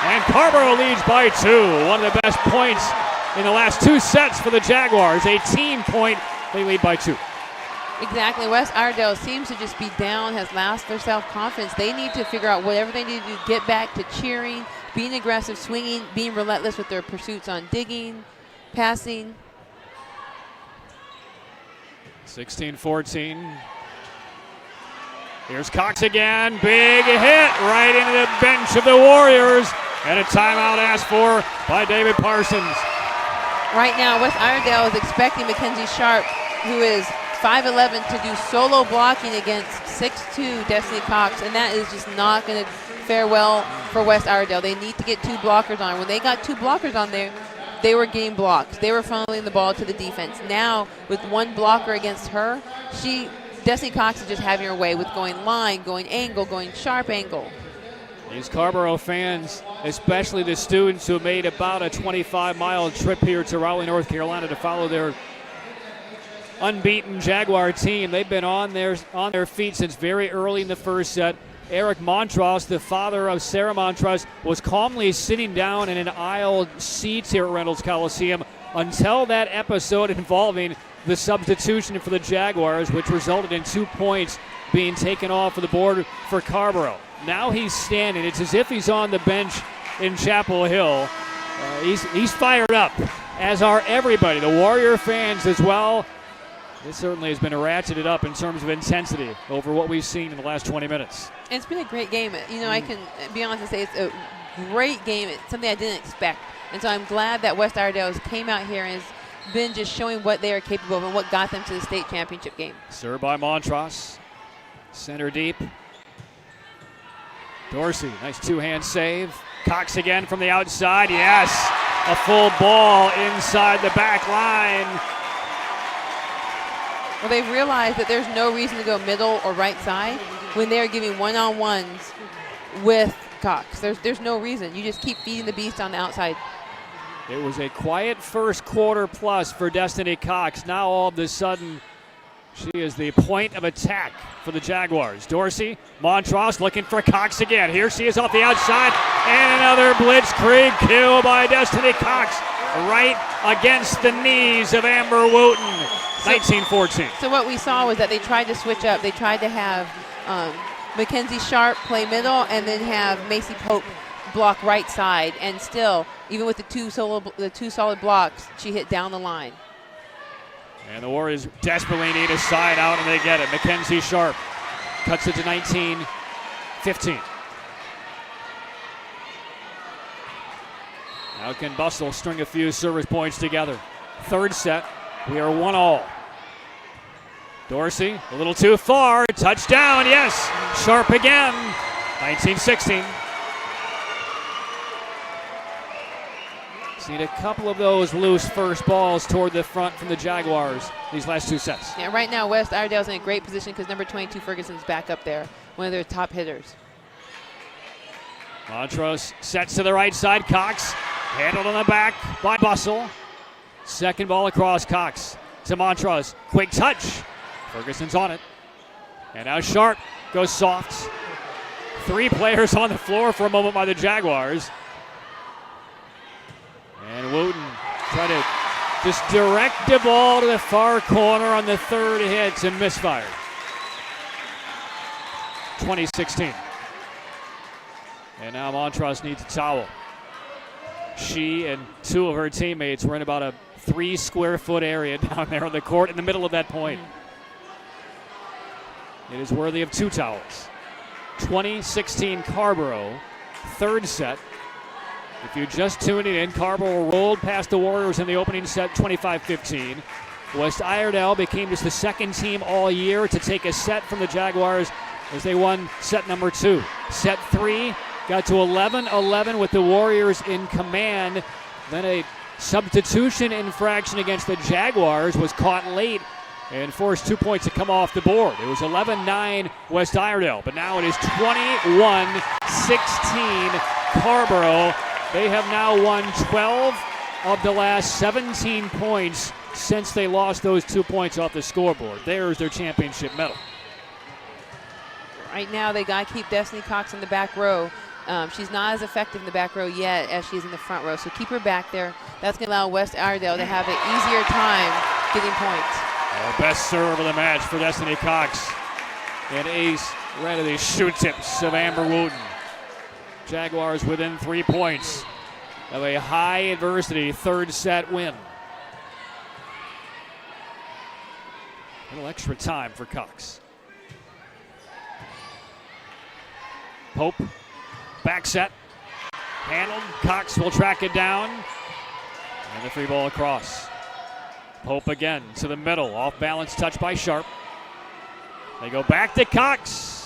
S1: And Carrboro leads by 2. One of the best points in the last 2 sets for the Jaguars. 18-point. They lead by 2.
S2: Exactly. West Iredell seems to just be down, has lost their self-confidence. They need to figure out whatever they need to do, get back to cheering, being aggressive, swinging, being relentless with their pursuits on digging, passing.
S1: 16-14. Here's Cox again. Big hit right into the bench of the Warriors. And a timeout asked for by David Parsons.
S2: Right now, West Iredell is expecting Mackenzie Sharp, who is 5'11", to do solo blocking against 6'2" Destiny Cox, and that is just not going to fare well for West Iredell. They need to get 2 blockers on. When they got 2 blockers on there, they were getting blocks. They were funneling the ball to the defense. Now, with 1 blocker against her, Destiny Cox is just having her way with going line, going angle, going sharp angle.
S1: These Carrboro fans, especially the students who made about a 25-mile trip here to Raleigh, North Carolina to follow their unbeaten Jaguar team. They've been on their feet since very early in the first set. Eric Montross, the father of Sarah Montross, was calmly sitting down in an aisle seat here at Reynolds Coliseum, until that episode involving the substitution for the Jaguars, which resulted in 2 points being taken off of the board for Carrboro. Now he's standing. It's as if he's on the bench in Chapel Hill. He's fired up, as are everybody, the Warrior fans as well. This certainly has been ratcheted up in terms of intensity over what we've seen in the last 20 minutes.
S2: It's been a great game. You know, I can be honest and say it's a great game. It's something I didn't expect. And so I'm glad that West Iredale came out here and has been just showing what they are capable of and what got them to the state championship game.
S1: Served by Montross. Center deep. Dorsey, nice two-hand save. Cox again from the outside. Yes, a full ball inside the back line.
S2: Well, they've realized that there's no reason to go middle or right side when they're giving one-on-ones with Cox. There's no reason. You just keep feeding the beast on the outside.
S1: It was a quiet first quarter plus for Destiny Cox. Now all of a sudden, she is the point of attack for the Jaguars. Dorsey, Montross looking for Cox again. Here she is off the outside, and another blitzkrieg kill by Destiny Cox right against the knees of Amber Wooten. 19-14.
S2: So what we saw was that they tried to switch up. They tried to have Mackenzie Sharp play middle and then have Macy Pope block right side. And still, even with the two solid blocks, she hit down the line.
S1: And the Warriors desperately need a side out, and they get it. Mackenzie Sharp cuts it to 19-15. Now can Bustle string a few service points together. Third set, we are 1-all. Dorsey, a little too far. Touchdown, yes. Sharp again. 19-16. Seen a couple of those loose first balls toward the front from the Jaguars these last two sets.
S2: Yeah, right now West Iredale's in a great position because number 22 Ferguson's back up there, one of their top hitters.
S1: Montrose sets to the right side. Cox handled on the back by Bustle. Second ball across. Cox to Montrose. Quick touch. Ferguson's on it. And now Sharp goes soft. Three players on the floor for a moment by the Jaguars. And Wooten trying to just direct the ball to the far corner on the third hit and misfired. 20-16. And now Montross needs a towel. She and two of her teammates were in about a 3 square foot area down there on the court in the middle of that point. It is worthy of 2 towels. 20-16 Carrboro, third set. If you're just tuning in, Carrboro rolled past the Warriors in the opening set, 25-15. West Iredale became just the second team all year to take a set from the Jaguars as they won set number 2. Set 3 got to 11-11 with the Warriors in command. Then a substitution infraction against the Jaguars was caught late and forced 2 points to come off the board. It was 11-9 West Iredale, but now it is 21-16 Carrboro. They have now won 12 of the last 17 points since they lost those 2 points off the scoreboard. There's their championship medal.
S2: Right now they got to keep Destiny Cox in the back row. She's not as effective in the back row yet as she is in the front row, so keep her back there. That's going to allow West Iredale to have an easier time getting points.
S1: Best serve of the match for Destiny Cox. And ace right of the shoe tips of Amber Wooten. Jaguars within 3 points of a high adversity third set win. A little extra time for Cox. Pope, back set, handled. Cox will track it down. And the free ball across. Pope again to the middle, off balance touch by Sharp. They go back to Cox.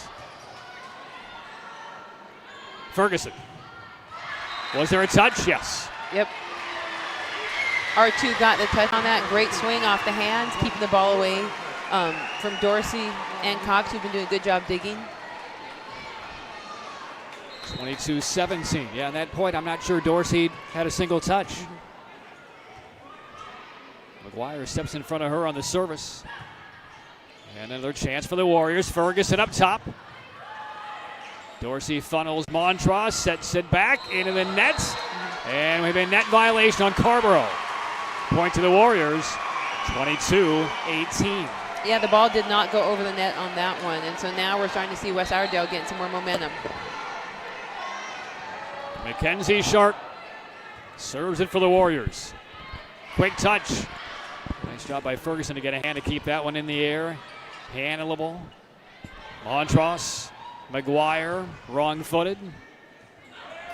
S1: Ferguson. Was there a touch? Yes.
S2: Yep. R2 got the touch on that. Great swing off the hands, keeping the ball away from Dorsey and Cox, who've been doing a good job digging.
S1: 22-17. Yeah, at that point, I'm not sure Dorsey had a single touch. McGuire steps in front of her on the service. And another chance for the Warriors. Ferguson up top. Dorsey funnels Montross, sets it back into the net. And we have a net violation on Carrboro. Point to the Warriors, 22-18.
S2: Yeah, the ball did not go over the net on that one, and so now we're starting to see West Iredale getting some more momentum.
S1: Mackenzie Sharp serves it for the Warriors. Quick touch. Nice job by Ferguson to get a hand to keep that one in the air. Handleable. Montross, McGuire, wrong-footed.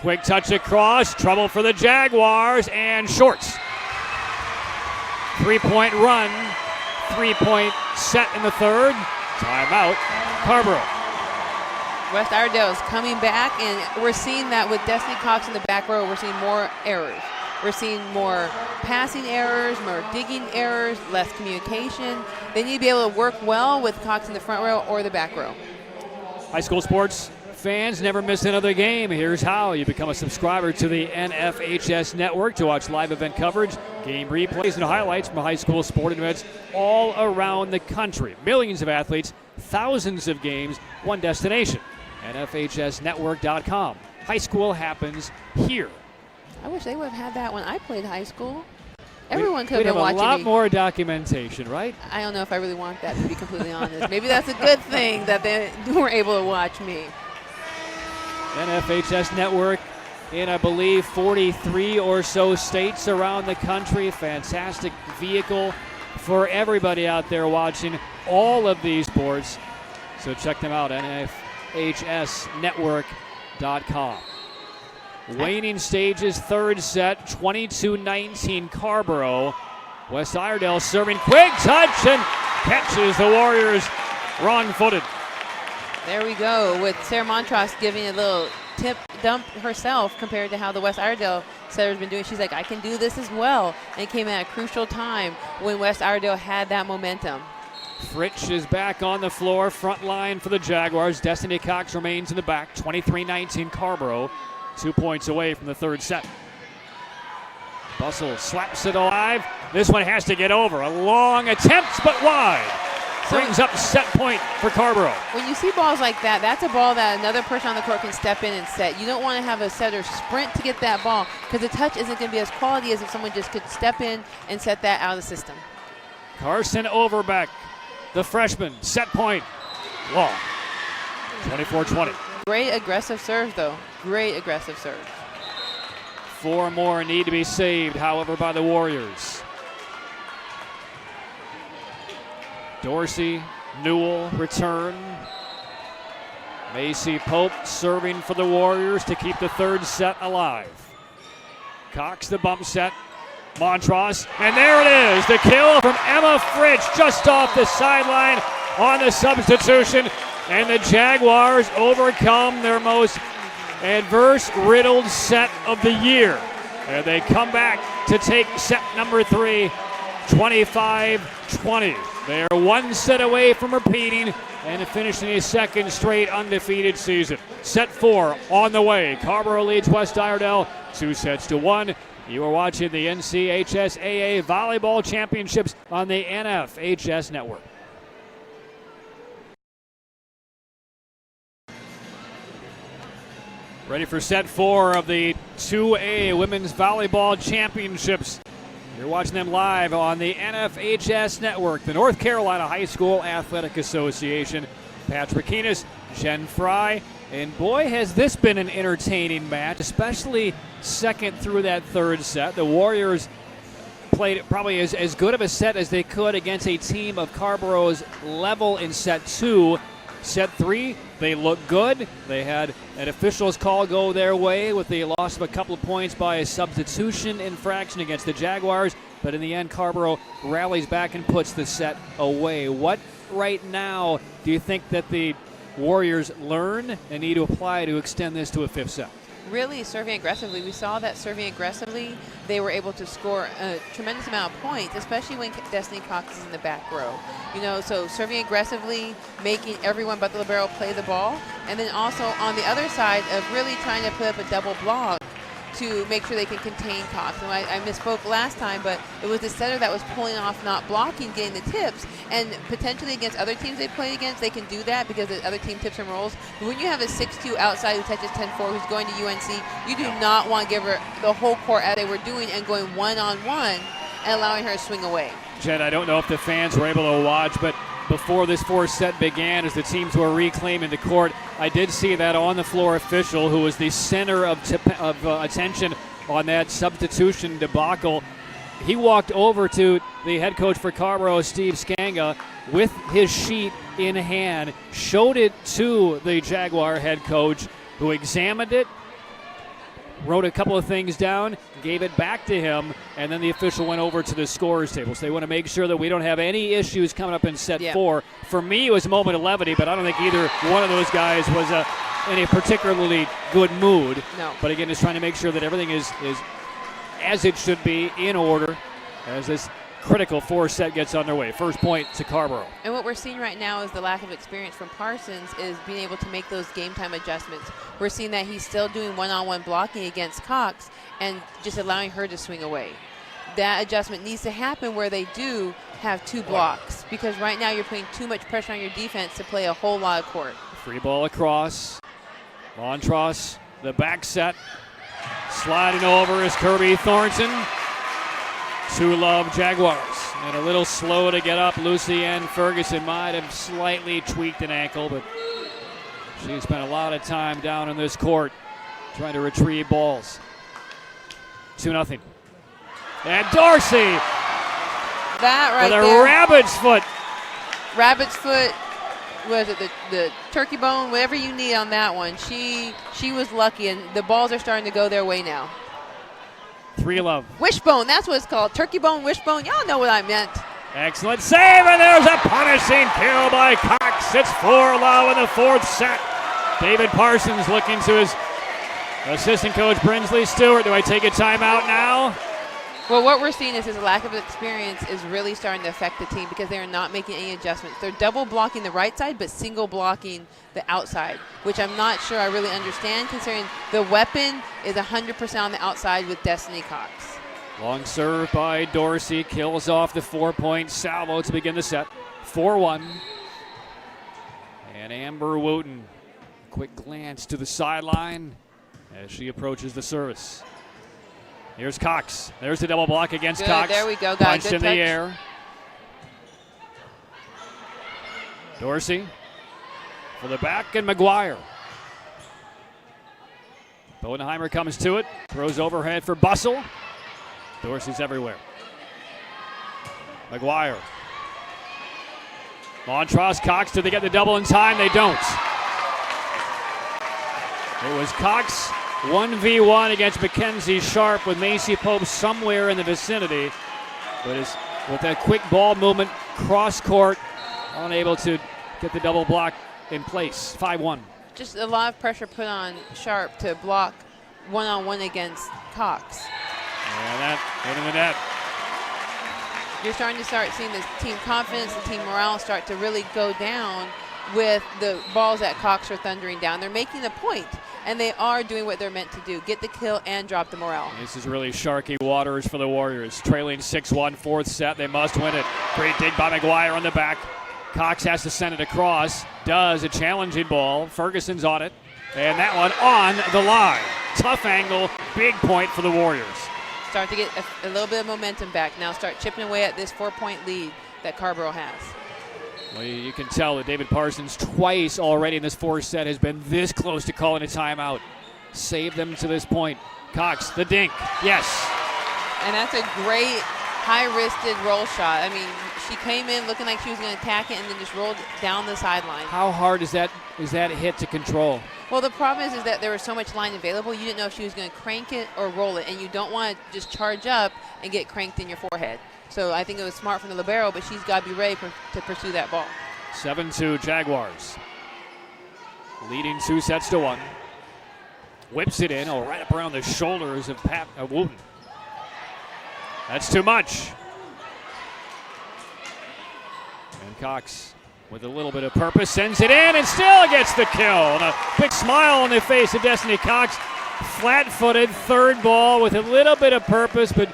S1: Quick touch across. Trouble for the Jaguars, and shorts. 3-point run. 3-point set in the third. Timeout, Carrboro.
S2: West Iredale is coming back, and we're seeing that with Destiny Cox in the back row. We're seeing more errors. We're seeing more passing errors, more digging errors, less communication. They need to be able to work well with Cox in the front row or the back row.
S1: High school sports fans, never miss another game. Here's how. You become a subscriber to the NFHS Network to watch live event coverage, game replays, and highlights from high school sporting events all around the country. Millions of athletes, thousands of games, one destination. NFHSnetwork.com. High school happens here.
S2: I wish they would have had that when I played high school. Everyone could have been watching
S1: me. We'd have a lot
S2: me.
S1: more documentation, right?
S2: I don't know if I really want that, to be completely honest. Maybe that's a good thing that they were able to watch me.
S1: NFHS Network in, I believe, 43 or so states around the country. Fantastic vehicle for everybody out there watching all of these sports. So check them out, NFHSnetwork.com. Waning stages, third set, 22-19 Carrboro. West Iredale serving, quick touch, and catches the Warriors wrong-footed.
S2: There we go, with Sarah Montross giving a little tip dump herself compared to how the West Iredale setter's been doing. She's like, I can do this as well. And it came at a crucial time when West Iredale had that momentum.
S1: Fritsch is back on the floor, front line for the Jaguars. Destiny Cox remains in the back, 23-19 Carrboro. 2 points away from the third set. Bussell slaps it alive. This one has to get over. A long attempt, but wide. Brings up set point for Carrboro.
S2: When you see balls like that, that's a ball that another person on the court can step in and set. You don't want to have a setter sprint to get that ball because the touch isn't going to be as quality as if someone just could step in and set that out of the system.
S1: Carson Overbeck, the freshman, set point. Long. 24-20.
S2: Great aggressive serve, though. Great aggressive serve.
S1: 4 more need to be saved, however, by the Warriors. Dorsey, Newell return. Macy Pope serving for the Warriors to keep the third set alive. Cox the bump set. Montross, and there it is, the kill from Emma Fritsch just off the sideline on the substitution, and the Jaguars overcome their most adverse riddled set of the year. And they come back to take set number 3, 25-20. They are one set away from repeating and finishing a second straight undefeated season. Set 4 on the way. Carrboro leads West Iredale 2-1. You are watching the CHS Volleyball Championships on the NFHS Network. Ready for set 4 of the 2A Women's Volleyball Championships. You're watching them live on the NFHS Network, the North Carolina High School Athletic Association. Patrick Keenis, Jen Fry, and boy, has this been an entertaining match, especially second through that third set. The Warriors played probably as good of a set as they could against a team of Carrboro's level in set 2. Set 3, they looked good. They had an official's call go their way with the loss of a couple of points by a substitution infraction against the Jaguars. But in the end, Carrboro rallies back and puts the set away. What right now do you think that the Warriors learn and need to apply to extend this to a 5th set?
S2: Really serving aggressively. We saw that serving aggressively, they were able to score a tremendous amount of points, especially when Destiny Cox is in the back row. You know, so serving aggressively, making everyone but the libero play the ball, and then also on the other side of really trying to put up a double block to make sure they can contain Cox. And I misspoke last time, but it was the setter that was pulling off, not blocking, getting the tips. And potentially against other teams they play against, they can do that because the other team tips and rolls. But when you have a 6'2" outside who touches 10-4 who's going to UNC, you do not want to give her the whole court as they were doing and going one-on-one and allowing her to swing away.
S1: Jen, I don't know if the fans were able to watch, but before this fourth set began, as the teams were reclaiming the court, I did see that on the floor official, who was the center of attention on that substitution debacle. He walked over to the head coach for Carrboro, Steve Skanga, with his sheet in hand, showed it to the Jaguar head coach, who examined it, wrote a couple of things down, gave it back to him, and then the official went over to the scorer's table. So they want to make sure that we don't have any issues coming up in set 4. For me, it was a moment of levity, but I don't think either one of those guys was in a particularly good mood.
S2: No.
S1: But again, it's trying to make sure that everything is as it should be, in order, as this critical fourth set gets underway. First point to Carrboro.
S2: And what we're seeing right now is the lack of experience from Parsons is being able to make those game time adjustments. We're seeing that he's still doing one-on-one blocking against Cox and just allowing her to swing away. That adjustment needs to happen where they do have 2 blocks, because right now you're putting too much pressure on your defense to play a whole lot of court.
S1: Free ball across. Montross, the back set. Sliding over is Kirby Thornton. 2-love Jaguars. And a little slow to get up. Lucienne Ferguson might have slightly tweaked an ankle, but she spent a lot of time down in this court trying to retrieve balls. 2-0. And Dorsey.
S2: That right
S1: with a
S2: there.
S1: rabbit's foot.
S2: Rabbit's foot. Was it the turkey bone? Whatever you need on that one. She was lucky, and the balls are starting to go their way now.
S1: 3-love.
S2: Wishbone, that's what it's called. Turkey bone, wishbone. Y'all know what I meant.
S1: Excellent save, and there's a punishing kill by Cox. It's 4-love in the fourth set. David Parsons looking to his assistant coach, Brinsley Stewart. Do I take a timeout now?
S2: Well, what we're seeing is his lack of experience is really starting to affect the team because they are not making any adjustments. They're double blocking the right side but single blocking the outside, which I'm not sure I really understand, considering the weapon is 100% on the outside with Destiny Cox.
S1: Long serve by Dorsey, kills off the 4-point salvo to begin the set. 4-1. And Amber Wooten, quick glance to the sideline as she approaches the service. Here's Cox. There's the double block against
S2: Good,
S1: Cox.
S2: there we go, guys.
S1: Punched
S2: Good
S1: in
S2: touch.
S1: the air. Dorsey for the back, and McGuire. Bodenheimer comes to it. Throws overhead for Bustle. Dorsey's everywhere. McGuire. Montross, Cox. Do they get the double in time? They don't. It was Cox 1v1 against Mackenzie Sharp with Macy Pope somewhere in the vicinity. But with that quick ball movement, cross court, unable to get the double block in place. 5-1.
S2: Just a lot of pressure put on Sharp to block one-on-one against Cox.
S1: And that into the net.
S2: You're starting to seeing this team confidence, the team morale start to really go down with the balls that Cox are thundering down. They're making the point, and they are doing what they're meant to do, get the kill and drop the morale.
S1: This is really sharky waters for the Warriors. Trailing 6-1, fourth set. They must win it. Great dig by McGuire on the back. Cox has to send it across. Does a challenging ball. Ferguson's on it. And that one on the line. Tough angle. Big point for the Warriors.
S2: Start to get a little bit of momentum back. Now start chipping away at this 4-point lead that Carrboro has.
S1: Well, you can tell that David Parsons twice already in this fourth set has been this close to calling a timeout. Saved them to this point. Cox, the dink. Yes.
S2: And that's a great high-wristed roll shot. I mean, she came in looking like she was going to attack it and then just rolled down the sideline.
S1: How hard is that hit to control?
S2: Well, the problem is that there was so much line available, you didn't know if she was going to crank it or roll it, and you don't want to just charge up and get cranked in your forehead. So I think it was smart from the libero, but she's got to be ready to pursue that ball.
S1: 7-2 Jaguars. Leading 2-1. Whips it in, right up around the shoulders of Wooten. That's too much. And Cox, with a little bit of purpose, sends it in and still gets the kill. And a big smile on the face of Destiny Cox. Flat-footed, third ball with a little bit of purpose, but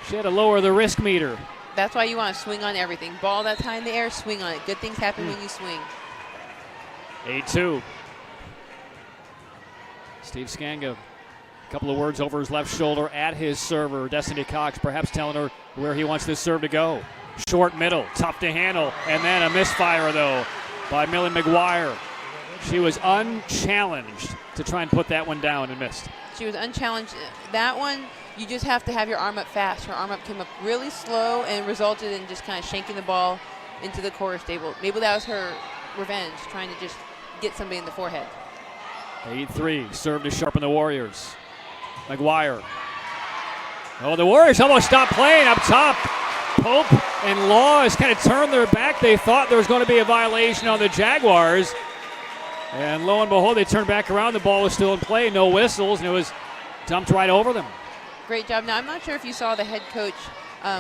S1: she had to lower the risk meter.
S2: That's why you want to swing on everything. Ball that's high in the air, swing on it. Good things happen when you swing.
S1: 8-2. Steve Skanga A couple of words over his left shoulder at his server, Destiny Cox, perhaps telling her where he wants this serve to go. Short middle, tough to handle, and then a misfire, though, by Millie McGuire. She was unchallenged to try and put that one down and missed.
S2: She was unchallenged. That one, you just have to have your arm up fast. Her arm up came up really slow and resulted in just kind of shanking the ball into the corner stable. Maybe that was her revenge, trying to just get somebody in the forehead.
S1: 8-3, serve to sharpen the Warriors. McGuire. Oh, the Warriors almost stopped playing up top. Pope and Law has kind of turned their back. They thought there was going to be a violation on the Jaguars. And lo and behold, they turned back around. The ball was still in play, no whistles, and it was dumped right over them.
S2: Great job. Now, I'm not sure if you saw the head coach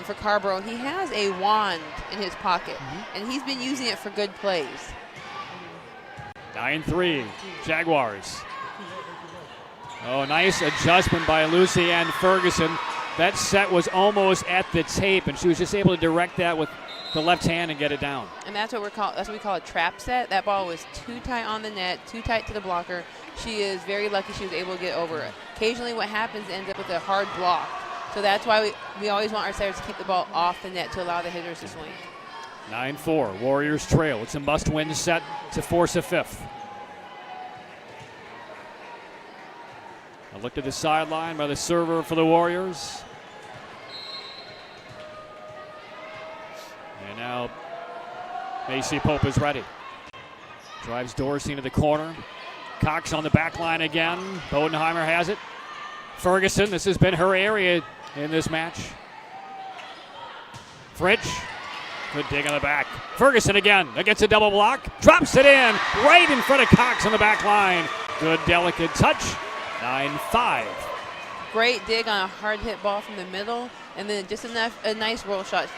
S2: for Carborough. He has a wand in his pocket, and he's been using it for good plays.
S1: 9-3, Jaguars. Oh, nice adjustment by Lucy Ann Ferguson. That set was almost at the tape, and she was just able to direct that with the left hand and get it down.
S2: And that's what we call a trap set. That ball was too tight on the net, too tight to the blocker. She is very lucky she was able to get over it. Occasionally what happens ends up with a hard block. So that's why we always want our setters to keep the ball off the net to allow the hitters to swing.
S1: 9-4, Warriors trail. It's a must-win set to force a fifth. A look to the sideline by the server for the Warriors. And now Macy Pope is ready. Drives Dorsey into the corner. Cox on the back line again. Bodenheimer has it. Ferguson, this has been her area in this match. Fritsch, good dig on the back. Ferguson again against a double block. Drops it in right in front of Cox on the back line. Good delicate touch. 9-5.
S2: Great dig on a hard hit ball from the middle, and then just a nice roll shot.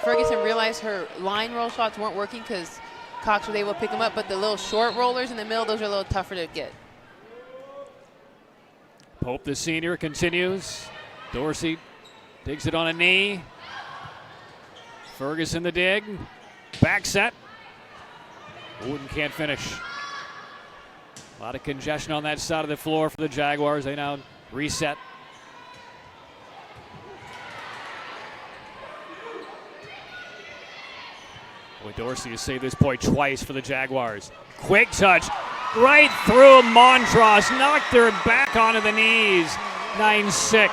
S2: Ferguson realized her line roll shots weren't working because Cox was able to pick them up, but the little short rollers in the middle, those are a little tougher to get.
S1: Pope, the senior, continues. Dorsey digs it on a knee. Ferguson the dig. Back set. Wooden can't finish. A lot of congestion on that side of the floor for the Jaguars. They now reset. Boy, Dorsey has saved this point twice for the Jaguars. Quick touch right through Montross. Knocked her back onto the knees. 9-6.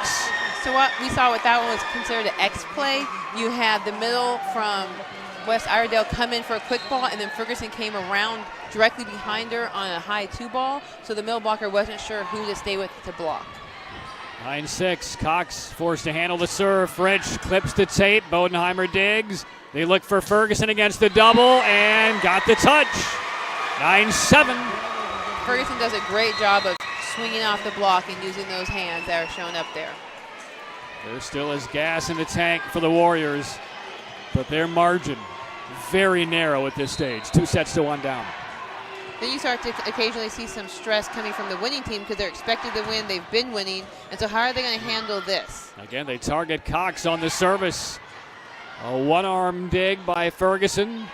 S2: So what we saw with that one was considered an X play. You had the middle from West Iredale come in for a quick ball, and then Ferguson came around directly behind her on a high 2 ball, so the middle blocker wasn't sure who to stay with to block.
S1: 9-6, Cox forced to handle the serve. Fritsch clips the tape. Bodenheimer digs. They look for Ferguson against the double and got the touch. 9-7.
S2: Ferguson does a great job of swinging off the block and using those hands that are shown up there.
S1: There still is gas in the tank for the Warriors, but their margin very narrow at this stage. 2 sets to 1 down.
S2: Then you start to occasionally see some stress coming from the winning team because they're expected to win. They've been winning. And so how are they going to handle this?
S1: Again, they target Cox on the service. A one-arm dig by Ferguson.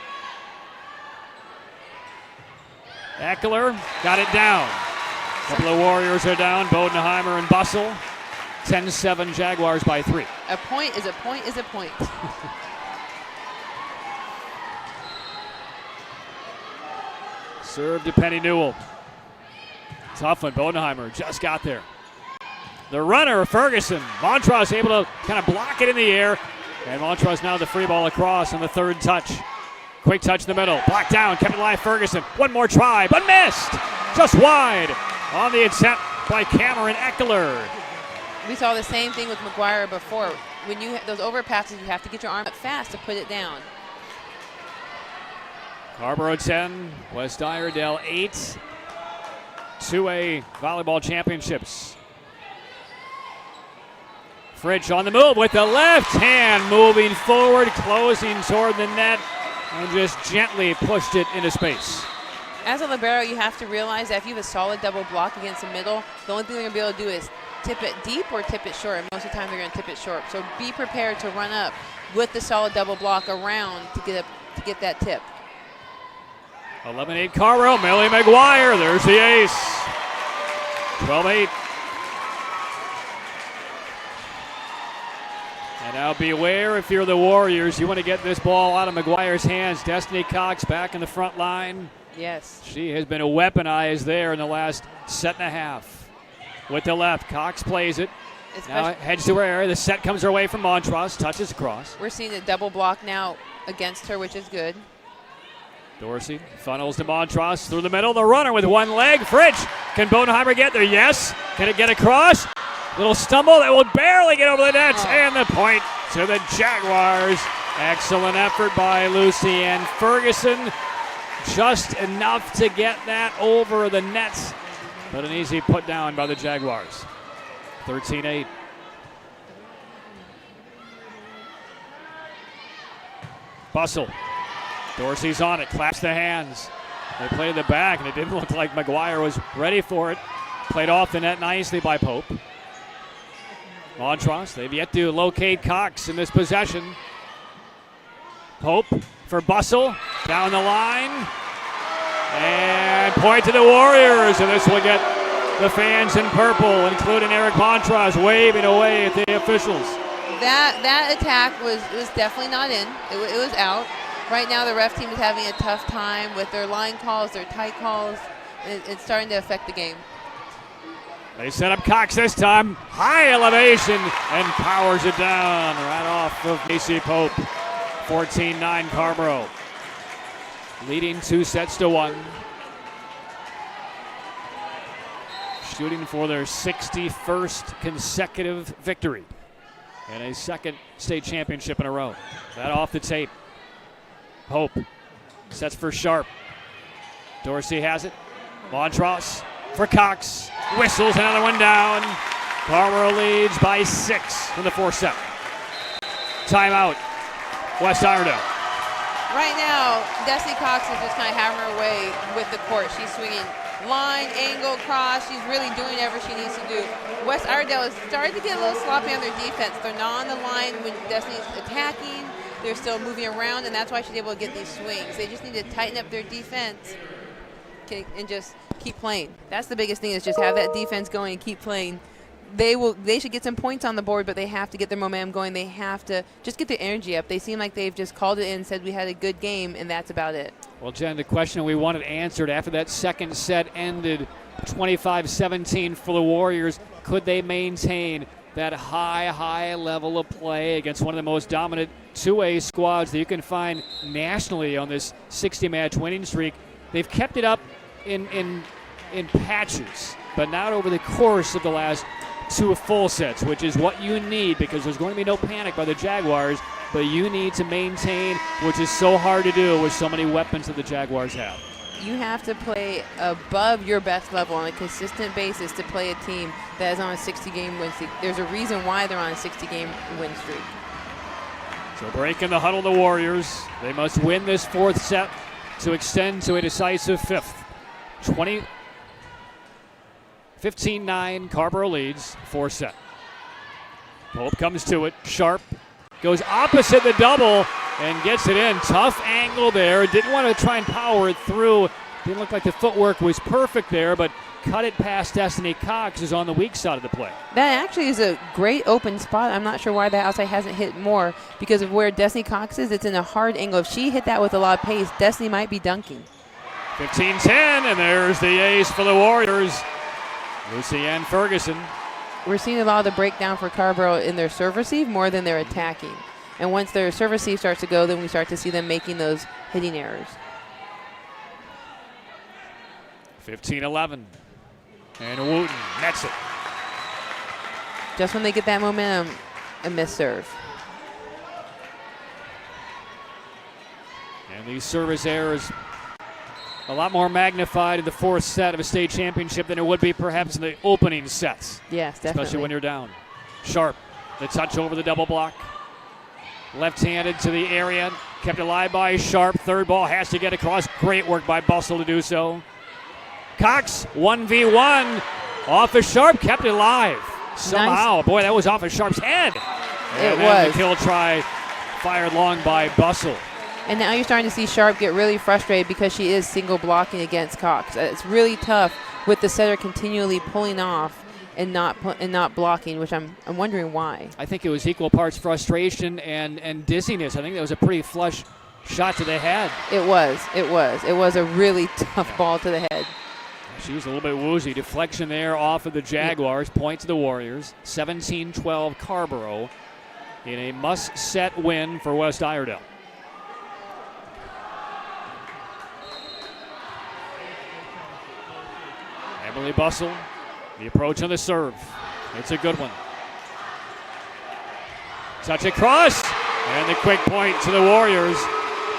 S1: Eckler got it down. A couple of Warriors are down. Bodenheimer and Bussell. 10-7 Jaguars by 3.
S2: A point is a point is a point.
S1: Serve to Penny Newell. Tough one. Bodenheimer just got there. The runner, Ferguson. Montross able to kind of block it in the air. And Montross now the free ball across on the third touch. Quick touch in the middle. Blocked down. Kept it alive. Ferguson. One more try, but missed. Just wide on the attempt by Cameron Eckler.
S2: We saw the same thing with McGuire before. When you those overpasses, you have to get your arm up fast to put it down.
S1: Carborough 10, West Iredale 8. 2A Volleyball Championships. Fritsch on the move with the left hand, moving forward, closing toward the net, and just gently pushed it into space.
S2: As a libero, you have to realize that if you have a solid double block against the middle, the only thing they're going to be able to do is tip it deep or tip it short, and most of the time they're going to tip it short. So be prepared to run up with the solid double block around to get that tip.
S1: 11-8 Carborough, Millie McGuire, there's the ace. 12-8. Now beware if you're the Warriors. You want to get this ball out of McGuire's hands. Destiny Cox back in the front line.
S2: Yes.
S1: She has been weaponized there in the last set and a half. With the left, Cox plays it. Now heads to her area. The set comes her way from Montross. Touches across.
S2: We're seeing a double block now against her, which is good.
S1: Dorsey funnels to Montross through the middle. The runner with one leg. Fridge. Can Bodenheimer get there? Yes. Can it get across? Little stumble that will barely get over the nets. And the point to the Jaguars. Excellent effort by Lucienne Ferguson. Just enough to get that over the nets. But an easy put down by the Jaguars. 13-8. Bustle. Dorsey's on it. Claps the hands. They played the back, and it didn't look like McGuire was ready for it. Played off the net nicely by Pope. Montross, they've yet to locate Cox in this possession. Pope for Bustle. Down the line. And point to the Warriors. And this will get the fans in purple, including Eric Montross, waving away at the officials.
S2: That attack was definitely not in. It was out. Right now the ref team is having a tough time with their line calls, their tight calls. It's starting to affect the game.
S1: They set up Cox this time. High elevation and powers it down right off of Casey Pope. 14-9 Carrboro. Leading 2-1. Shooting for their 61st consecutive victory and a second state championship in a row. That off the tape. Pope sets for Sharp. Dorsey has it. Montross for Cox. Whistles another one down. Carrboro leads by 6 in the fourth set. Timeout. West Iredell.
S2: Right now, Destiny Cox is just kind of having her way with the court. She's swinging line, angle, cross. She's really doing whatever she needs to do. West Iredell is starting to get a little sloppy on their defense. They're not on the line when Destiny's attacking. They're still moving around, and that's why she's able to get these swings. They just need to tighten up their defense and just keep playing. That's the biggest thing, is just have that defense going and keep playing. They should get some points on the board, but they have to get their momentum going. They have to just get their energy up. They seem like they've just called it in and said we had a good game, and that's about it.
S1: Well, Jen, the question we wanted answered after that second set ended 25-17 for the Warriors, could they maintain that high level of play against one of the most dominant 2A squads that you can find nationally on this 60-match winning streak? They've kept it up in patches, but not over the course of the last 2 full sets, which is what you need, because there's going to be no panic by the Jaguars, but you need to maintain, which is so hard to do with so many weapons that the Jaguars have.
S2: You have to play above your best level on a consistent basis to play a team that is on a 60-game win streak. There's a reason why they're on a 60-game win streak.
S1: So breaking the huddle, the Warriors. They must win this fourth set to extend to a decisive fifth. 15-9, Carrboro leads, fourth set. Pope comes to it. Sharp goes opposite the double and gets it in. Tough angle there. Didn't want to try and power it through. Didn't look like the footwork was perfect there, but cut it past Destiny Cox, is on the weak side of the play.
S2: That actually is a great open spot. I'm not sure why that outside hasn't hit more, because of where Destiny Cox is. It's in a hard angle. If she hit that with a lot of pace, Destiny might be dunking.
S1: 15-10, and there's the ace for the Warriors. Lucienne Ferguson.
S2: We're seeing a lot of the breakdown for Carrboro in their serve receive more than their attacking. And once their serve receive starts to go, then we start to see them making those hitting errors.
S1: 15-11. And Wooten nets it.
S2: Just when they get that momentum, a missed serve.
S1: And these service errors a lot more magnified in the fourth set of a state championship than it would be perhaps in the opening sets.
S2: Yes, definitely.
S1: Especially when you're down. Sharp, the touch over the double block. Left-handed to the area. Kept alive by Sharp. Third ball has to get across. Great work by Bustle to do so. Cox, 1v1. Off of Sharp, kept it alive. Somehow. Nice. Boy, that was off of Sharp's head. And then the kill try fired long by Bustle.
S2: And now you're starting to see Sharp get really frustrated because she is single blocking against Cox. It's really tough with the setter continually pulling off and not blocking, which I'm wondering why.
S1: I think it was equal parts frustration and dizziness. I think that was a pretty flush shot to the head.
S2: It was a really tough ball to the head.
S1: She was a little bit woozy. Deflection there off of the Jaguars. Point to the Warriors. 17-12 Carrboro in a must-set win for West Iredell. Emily Bustle, the approach on the serve. It's a good one. Touch across, and the quick point to the Warriors.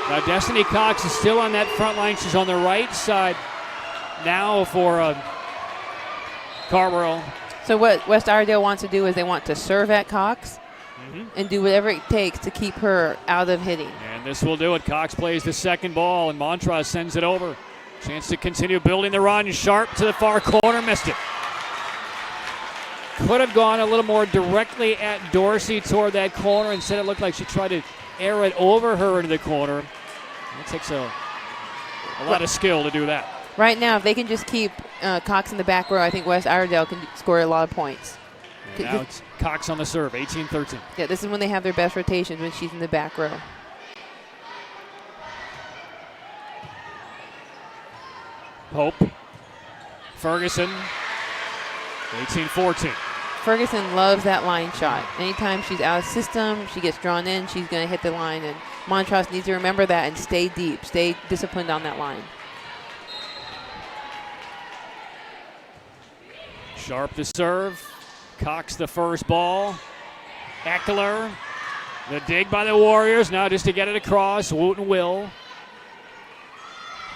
S1: Now Destiny Cox is still on that front line. She's on the right side now for Carrboro.
S2: So what West Iredale wants to do is they want to serve at Cox and do whatever it takes to keep her out of hitting.
S1: And this will do it. Cox plays the second ball, and Montrose sends it over. Chance to continue building the run. Sharp to the far corner, missed it. Could have gone a little more directly at Dorsey toward that corner. Instead, it looked like she tried to air it over her into the corner. It takes a lot of skill to do that.
S2: Right now, if they can just keep Cox in the back row, I think West Iredale can score a lot of points.
S1: And now it's Cox on the serve, 18-13.
S2: Yeah, this is when they have their best rotations, when she's in the back row.
S1: Hope. Ferguson, 18-14.
S2: Ferguson loves that line shot. Anytime she's out of system, she gets drawn in, she's going to hit the line. And Montrose needs to remember that and stay deep, stay disciplined on that line.
S1: Sharp the serve. Cox the first ball. Eckler. The dig by the Warriors. Now just to get it across. Wooten will.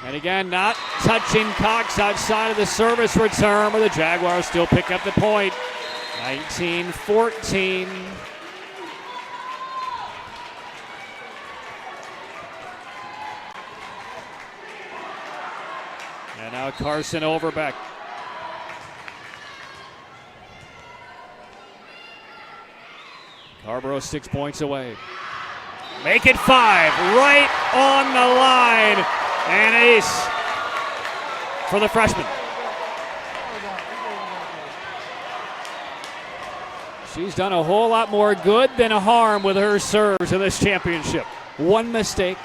S1: And again, not touching Cox outside of the service return, but the Jaguars still pick up the point. 19-14. And now Carson Overbeck. Carrboro 6 points away. Make it 5, right on the line. An ace for the freshman. She's done a whole lot more good than harm with her serves in this championship. One mistake.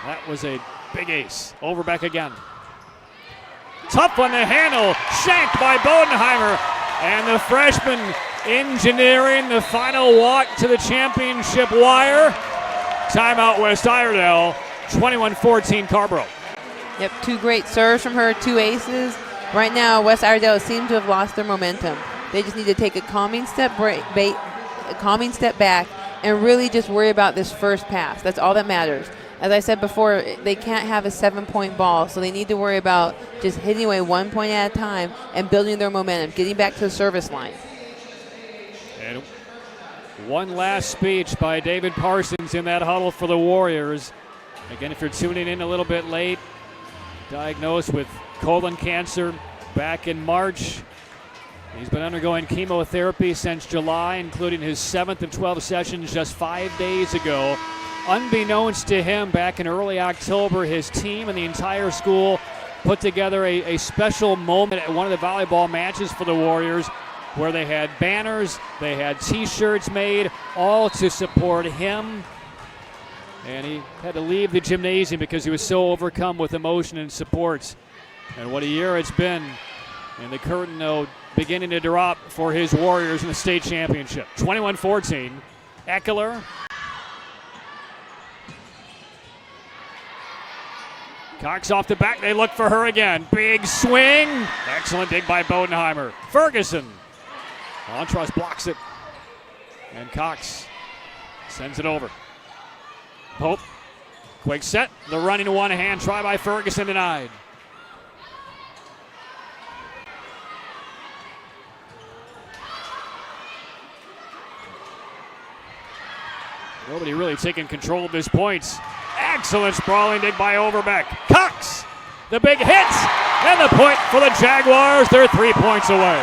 S1: That was a big ace. Overbeck again. Tough one to handle. Shanked by Bodenheimer. And the freshman engineering the final walk to the championship wire. Timeout West Iredale. 21-14 Carrboro.
S2: Yep, 2 great serves from her, 2 aces. Right now, West Iredale seems to have lost their momentum. They just need to take a calming step back and really just worry about this first pass. That's all that matters. As I said before, they can't have a 7-point ball, so they need to worry about just hitting away 1 point at a time and building their momentum, getting back to the service line.
S1: And one last speech by David Parsons in that huddle for the Warriors. Again, if you're tuning in a little bit late, diagnosed with colon cancer back in March. He's been undergoing chemotherapy since July, including his 7th of 12 sessions just 5 days ago. Unbeknownst to him, back in early October, his team and the entire school put together a special moment at one of the volleyball matches for the Warriors where they had banners, they had T-shirts made, all to support him. And he had to leave the gymnasium because he was so overcome with emotion and support. And what a year it's been. And the curtain, though, beginning to drop for his Warriors in the state championship. 21-14. Eckler. Cox off the back. They look for her again. Big swing. Excellent dig by Bodenheimer. Ferguson. Montrose blocks it. And Cox sends it over. Pope. Quick set. The running one-hand try by Ferguson denied. Nobody really taking control of his points. Excellent sprawling dig by Overbeck. Cox, the big hit, and the point for the Jaguars. They're 3 points away.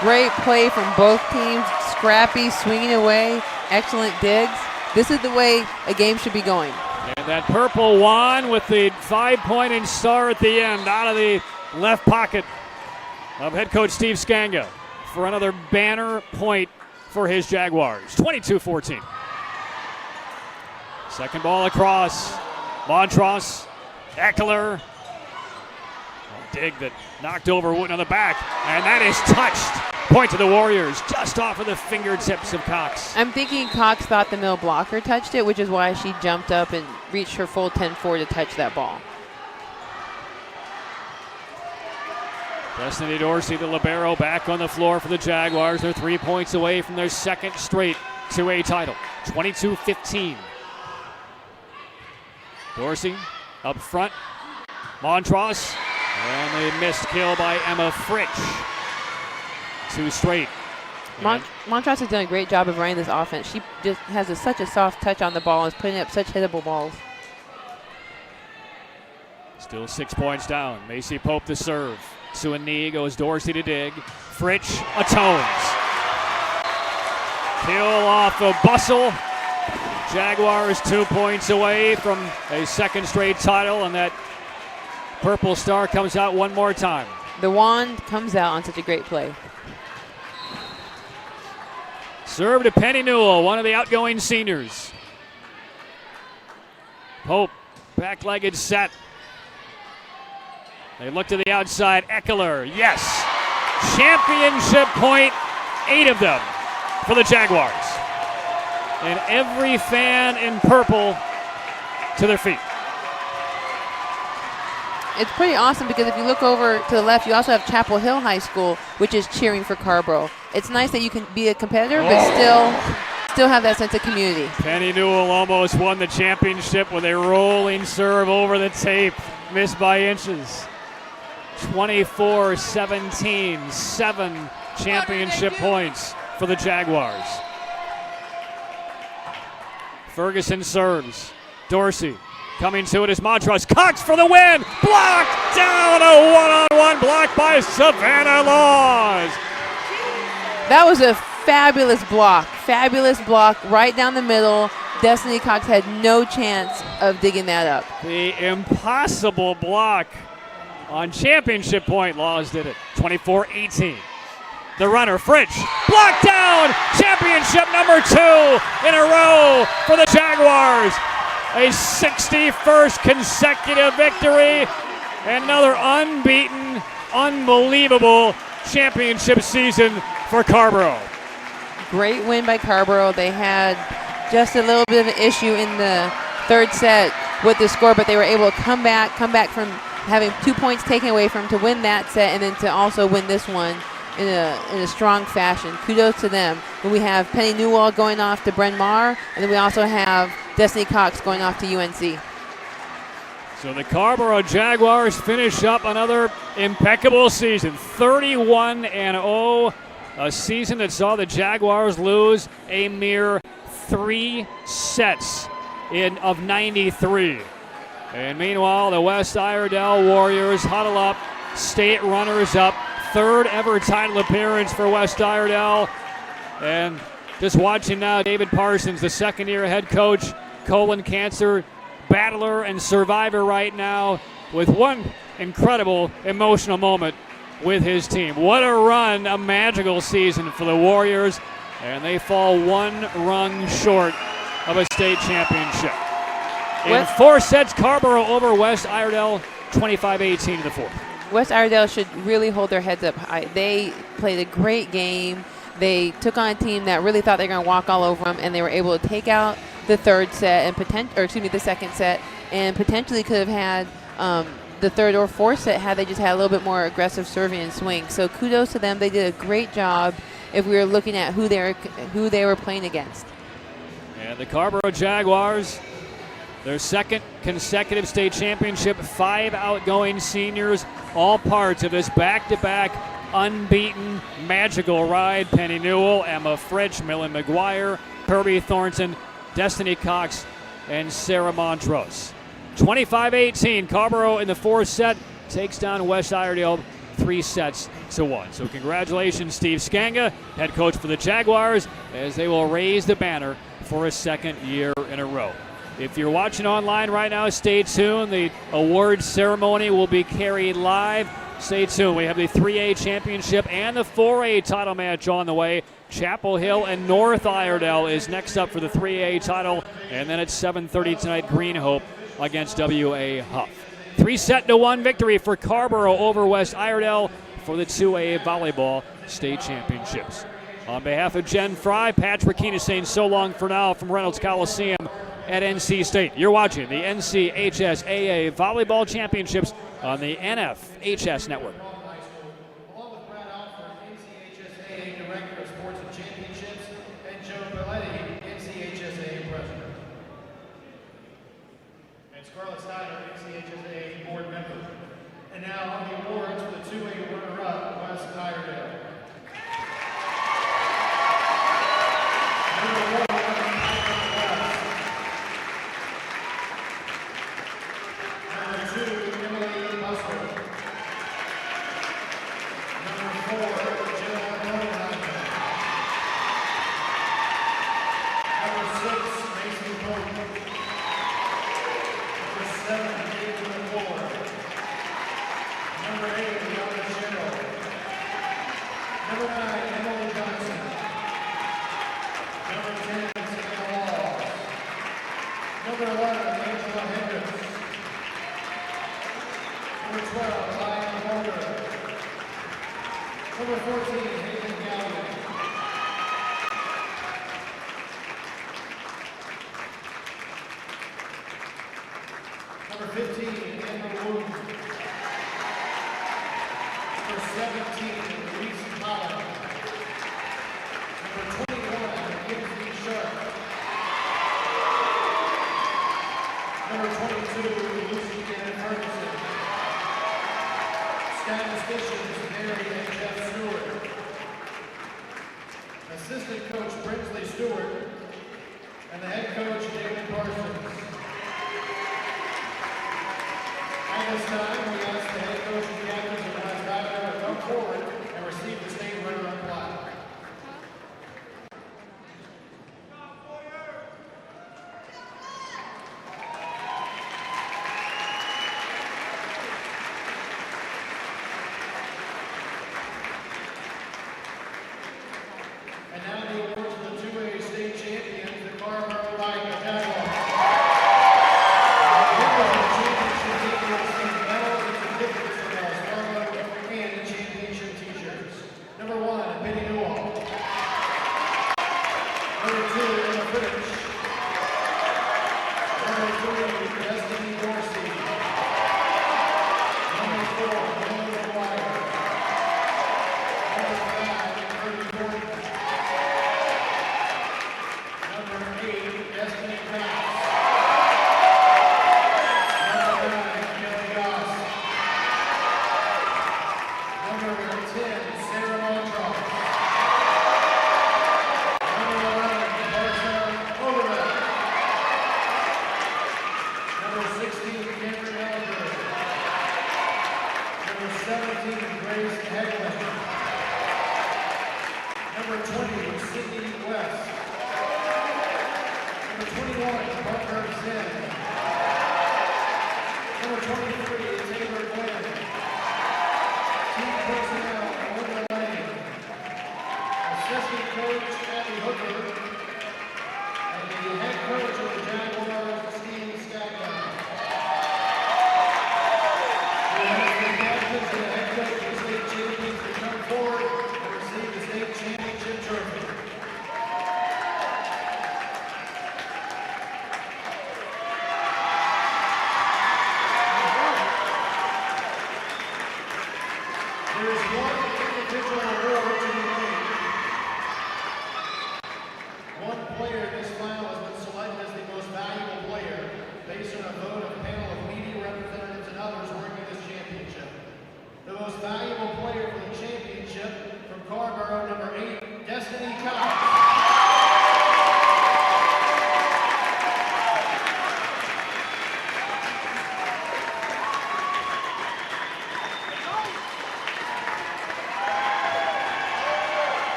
S2: Great play from both teams. Scrappy, swinging away, excellent digs. This is the way a game should be going.
S1: And that purple wand with the 5-point star at the end out of the left pocket. of head coach Steve Skanga for another banner point for his Jaguars. 22-14. Second ball across. Montross, Eckler. A dig that knocked over Wooten on the back, and that is touched. Point to the Warriors, just off of the fingertips of Cox.
S2: I'm thinking Cox thought the middle blocker touched it, which is why she jumped up and reached her full 10-4 to touch that ball.
S1: Destiny Dorsey, the libero, back on the floor for the Jaguars. They're 3 points away from their second straight 2A title. 22-15. Dorsey up front. Montross. And a missed kill by Emma Fritsch. 2 straight.
S2: Montross has done a great job of running this offense. She just has such a soft touch on the ball and is putting up such hittable balls.
S1: Still 6 points down. Macy Pope the serve. To a knee goes Dorsey to dig. Fritsch atones. Kill off of Bustle. Jaguars 2 points away from a second straight title, and that purple star comes out one more time.
S2: The wand comes out on such a great play.
S1: Serve to Penny Newell, one of the outgoing seniors. Pope, back-legged set. They look to the outside. Eckler, yes. Championship point, 8 of them for the Jaguars. And every fan in purple to their feet.
S2: It's pretty awesome because if you look over to the left, you also have Chapel Hill High School, which is cheering for Carborough. It's nice that you can be a competitor, but still have that sense of community.
S1: Penny Newell almost won the championship with a rolling serve over the tape, missed by inches. 24-17, 7 championship points for the Jaguars. Ferguson serves. Dorsey coming to it is Montross. Cox for the win. Blocked down. A one-on-one block by Savannah Laws.
S2: That was a fabulous block. Fabulous block right down the middle. Destiny Cox had no chance of digging that up.
S1: The impossible block on championship point. Laws did it. 24-18. The runner, Fritsch, blocked down. Championship number 2 in a row for the Jaguars. A 61st consecutive victory. Another unbeaten, unbelievable championship season for Carborough.
S2: Great win by Carborough. They had just a little bit of an issue in the third set with the score, but they were able to come back from having 2 points taken away from them to win that set and then to also win this one in a strong fashion. Kudos to them. Then we have Penny Newell going off to Bryn Mawr, and then we also have Destiny Cox going off to UNC.
S1: So the Carborough Jaguars finish up another impeccable season, 31-0, a season that saw the Jaguars lose a mere 3 sets of 93. And meanwhile, the West Iredell Warriors huddle up, state runners up, 3rd ever title appearance for West Iredell. And just watching now, David Parsons, the second-year head coach, colon cancer battler and survivor right now, with one incredible emotional moment with his team. What a run, a magical season for the Warriors, and they fall one rung short of a state championship. In 4 sets, Carborough over West Iredell, 25-18 in the 4th.
S2: West Iredell should really hold their heads up high. They played a great game. They took on a team that really thought they were going to walk all over them, and they were able to take out the third set and the second set, and potentially could have had the third or fourth set had they just had a little bit more aggressive serving and swing. So kudos to them. They did a great job if we were looking at who they were playing against.
S1: And the Carborough Jaguars, their second consecutive state championship, 5 outgoing seniors, all parts of this back-to-back unbeaten magical ride. Penny Newell, Emma Fritsch, Millen McGuire, Kirby Thornton, Destiny Cox, and Sarah Montross. 25-18, Carborough in the 4th set takes down West Iredell 3-1. So congratulations, Steve Skanga, head coach for the Jaguars, as they will raise the banner for a second year in a row. If you're watching online right now, stay tuned. The award ceremony will be carried live Stay tuned. We have the 3A championship and the 4A title match on the way. Chapel Hill and North Iredell is next up for the 3A title. And then at 7:30 tonight, Green Hope against W.A. Huff. 3-1 victory for Carrboro over West Iredell for the 2A volleyball state championships. On behalf of Jen Fry, Patrick Keenan saying so long for now from Reynolds Coliseum at NC State. You're watching the NCHSAA Volleyball Championships on the NFHS Network.
S3: Along with Brad Alford, NCHSAA Director of Sports and Championships, and Joe Belletti, NCHSAA President. And Scarlett Steiner, NCHSAA Board Member. And now on the awards for the 2A runner-up, West Iredell. Number 1, assistant coach Brinsley Stewart, and the head coach David Parsons. At this time, we ask the head coach and captains of West Iredell to come forward and receive the state runner-up plaque.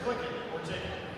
S3: Clicking. ticket.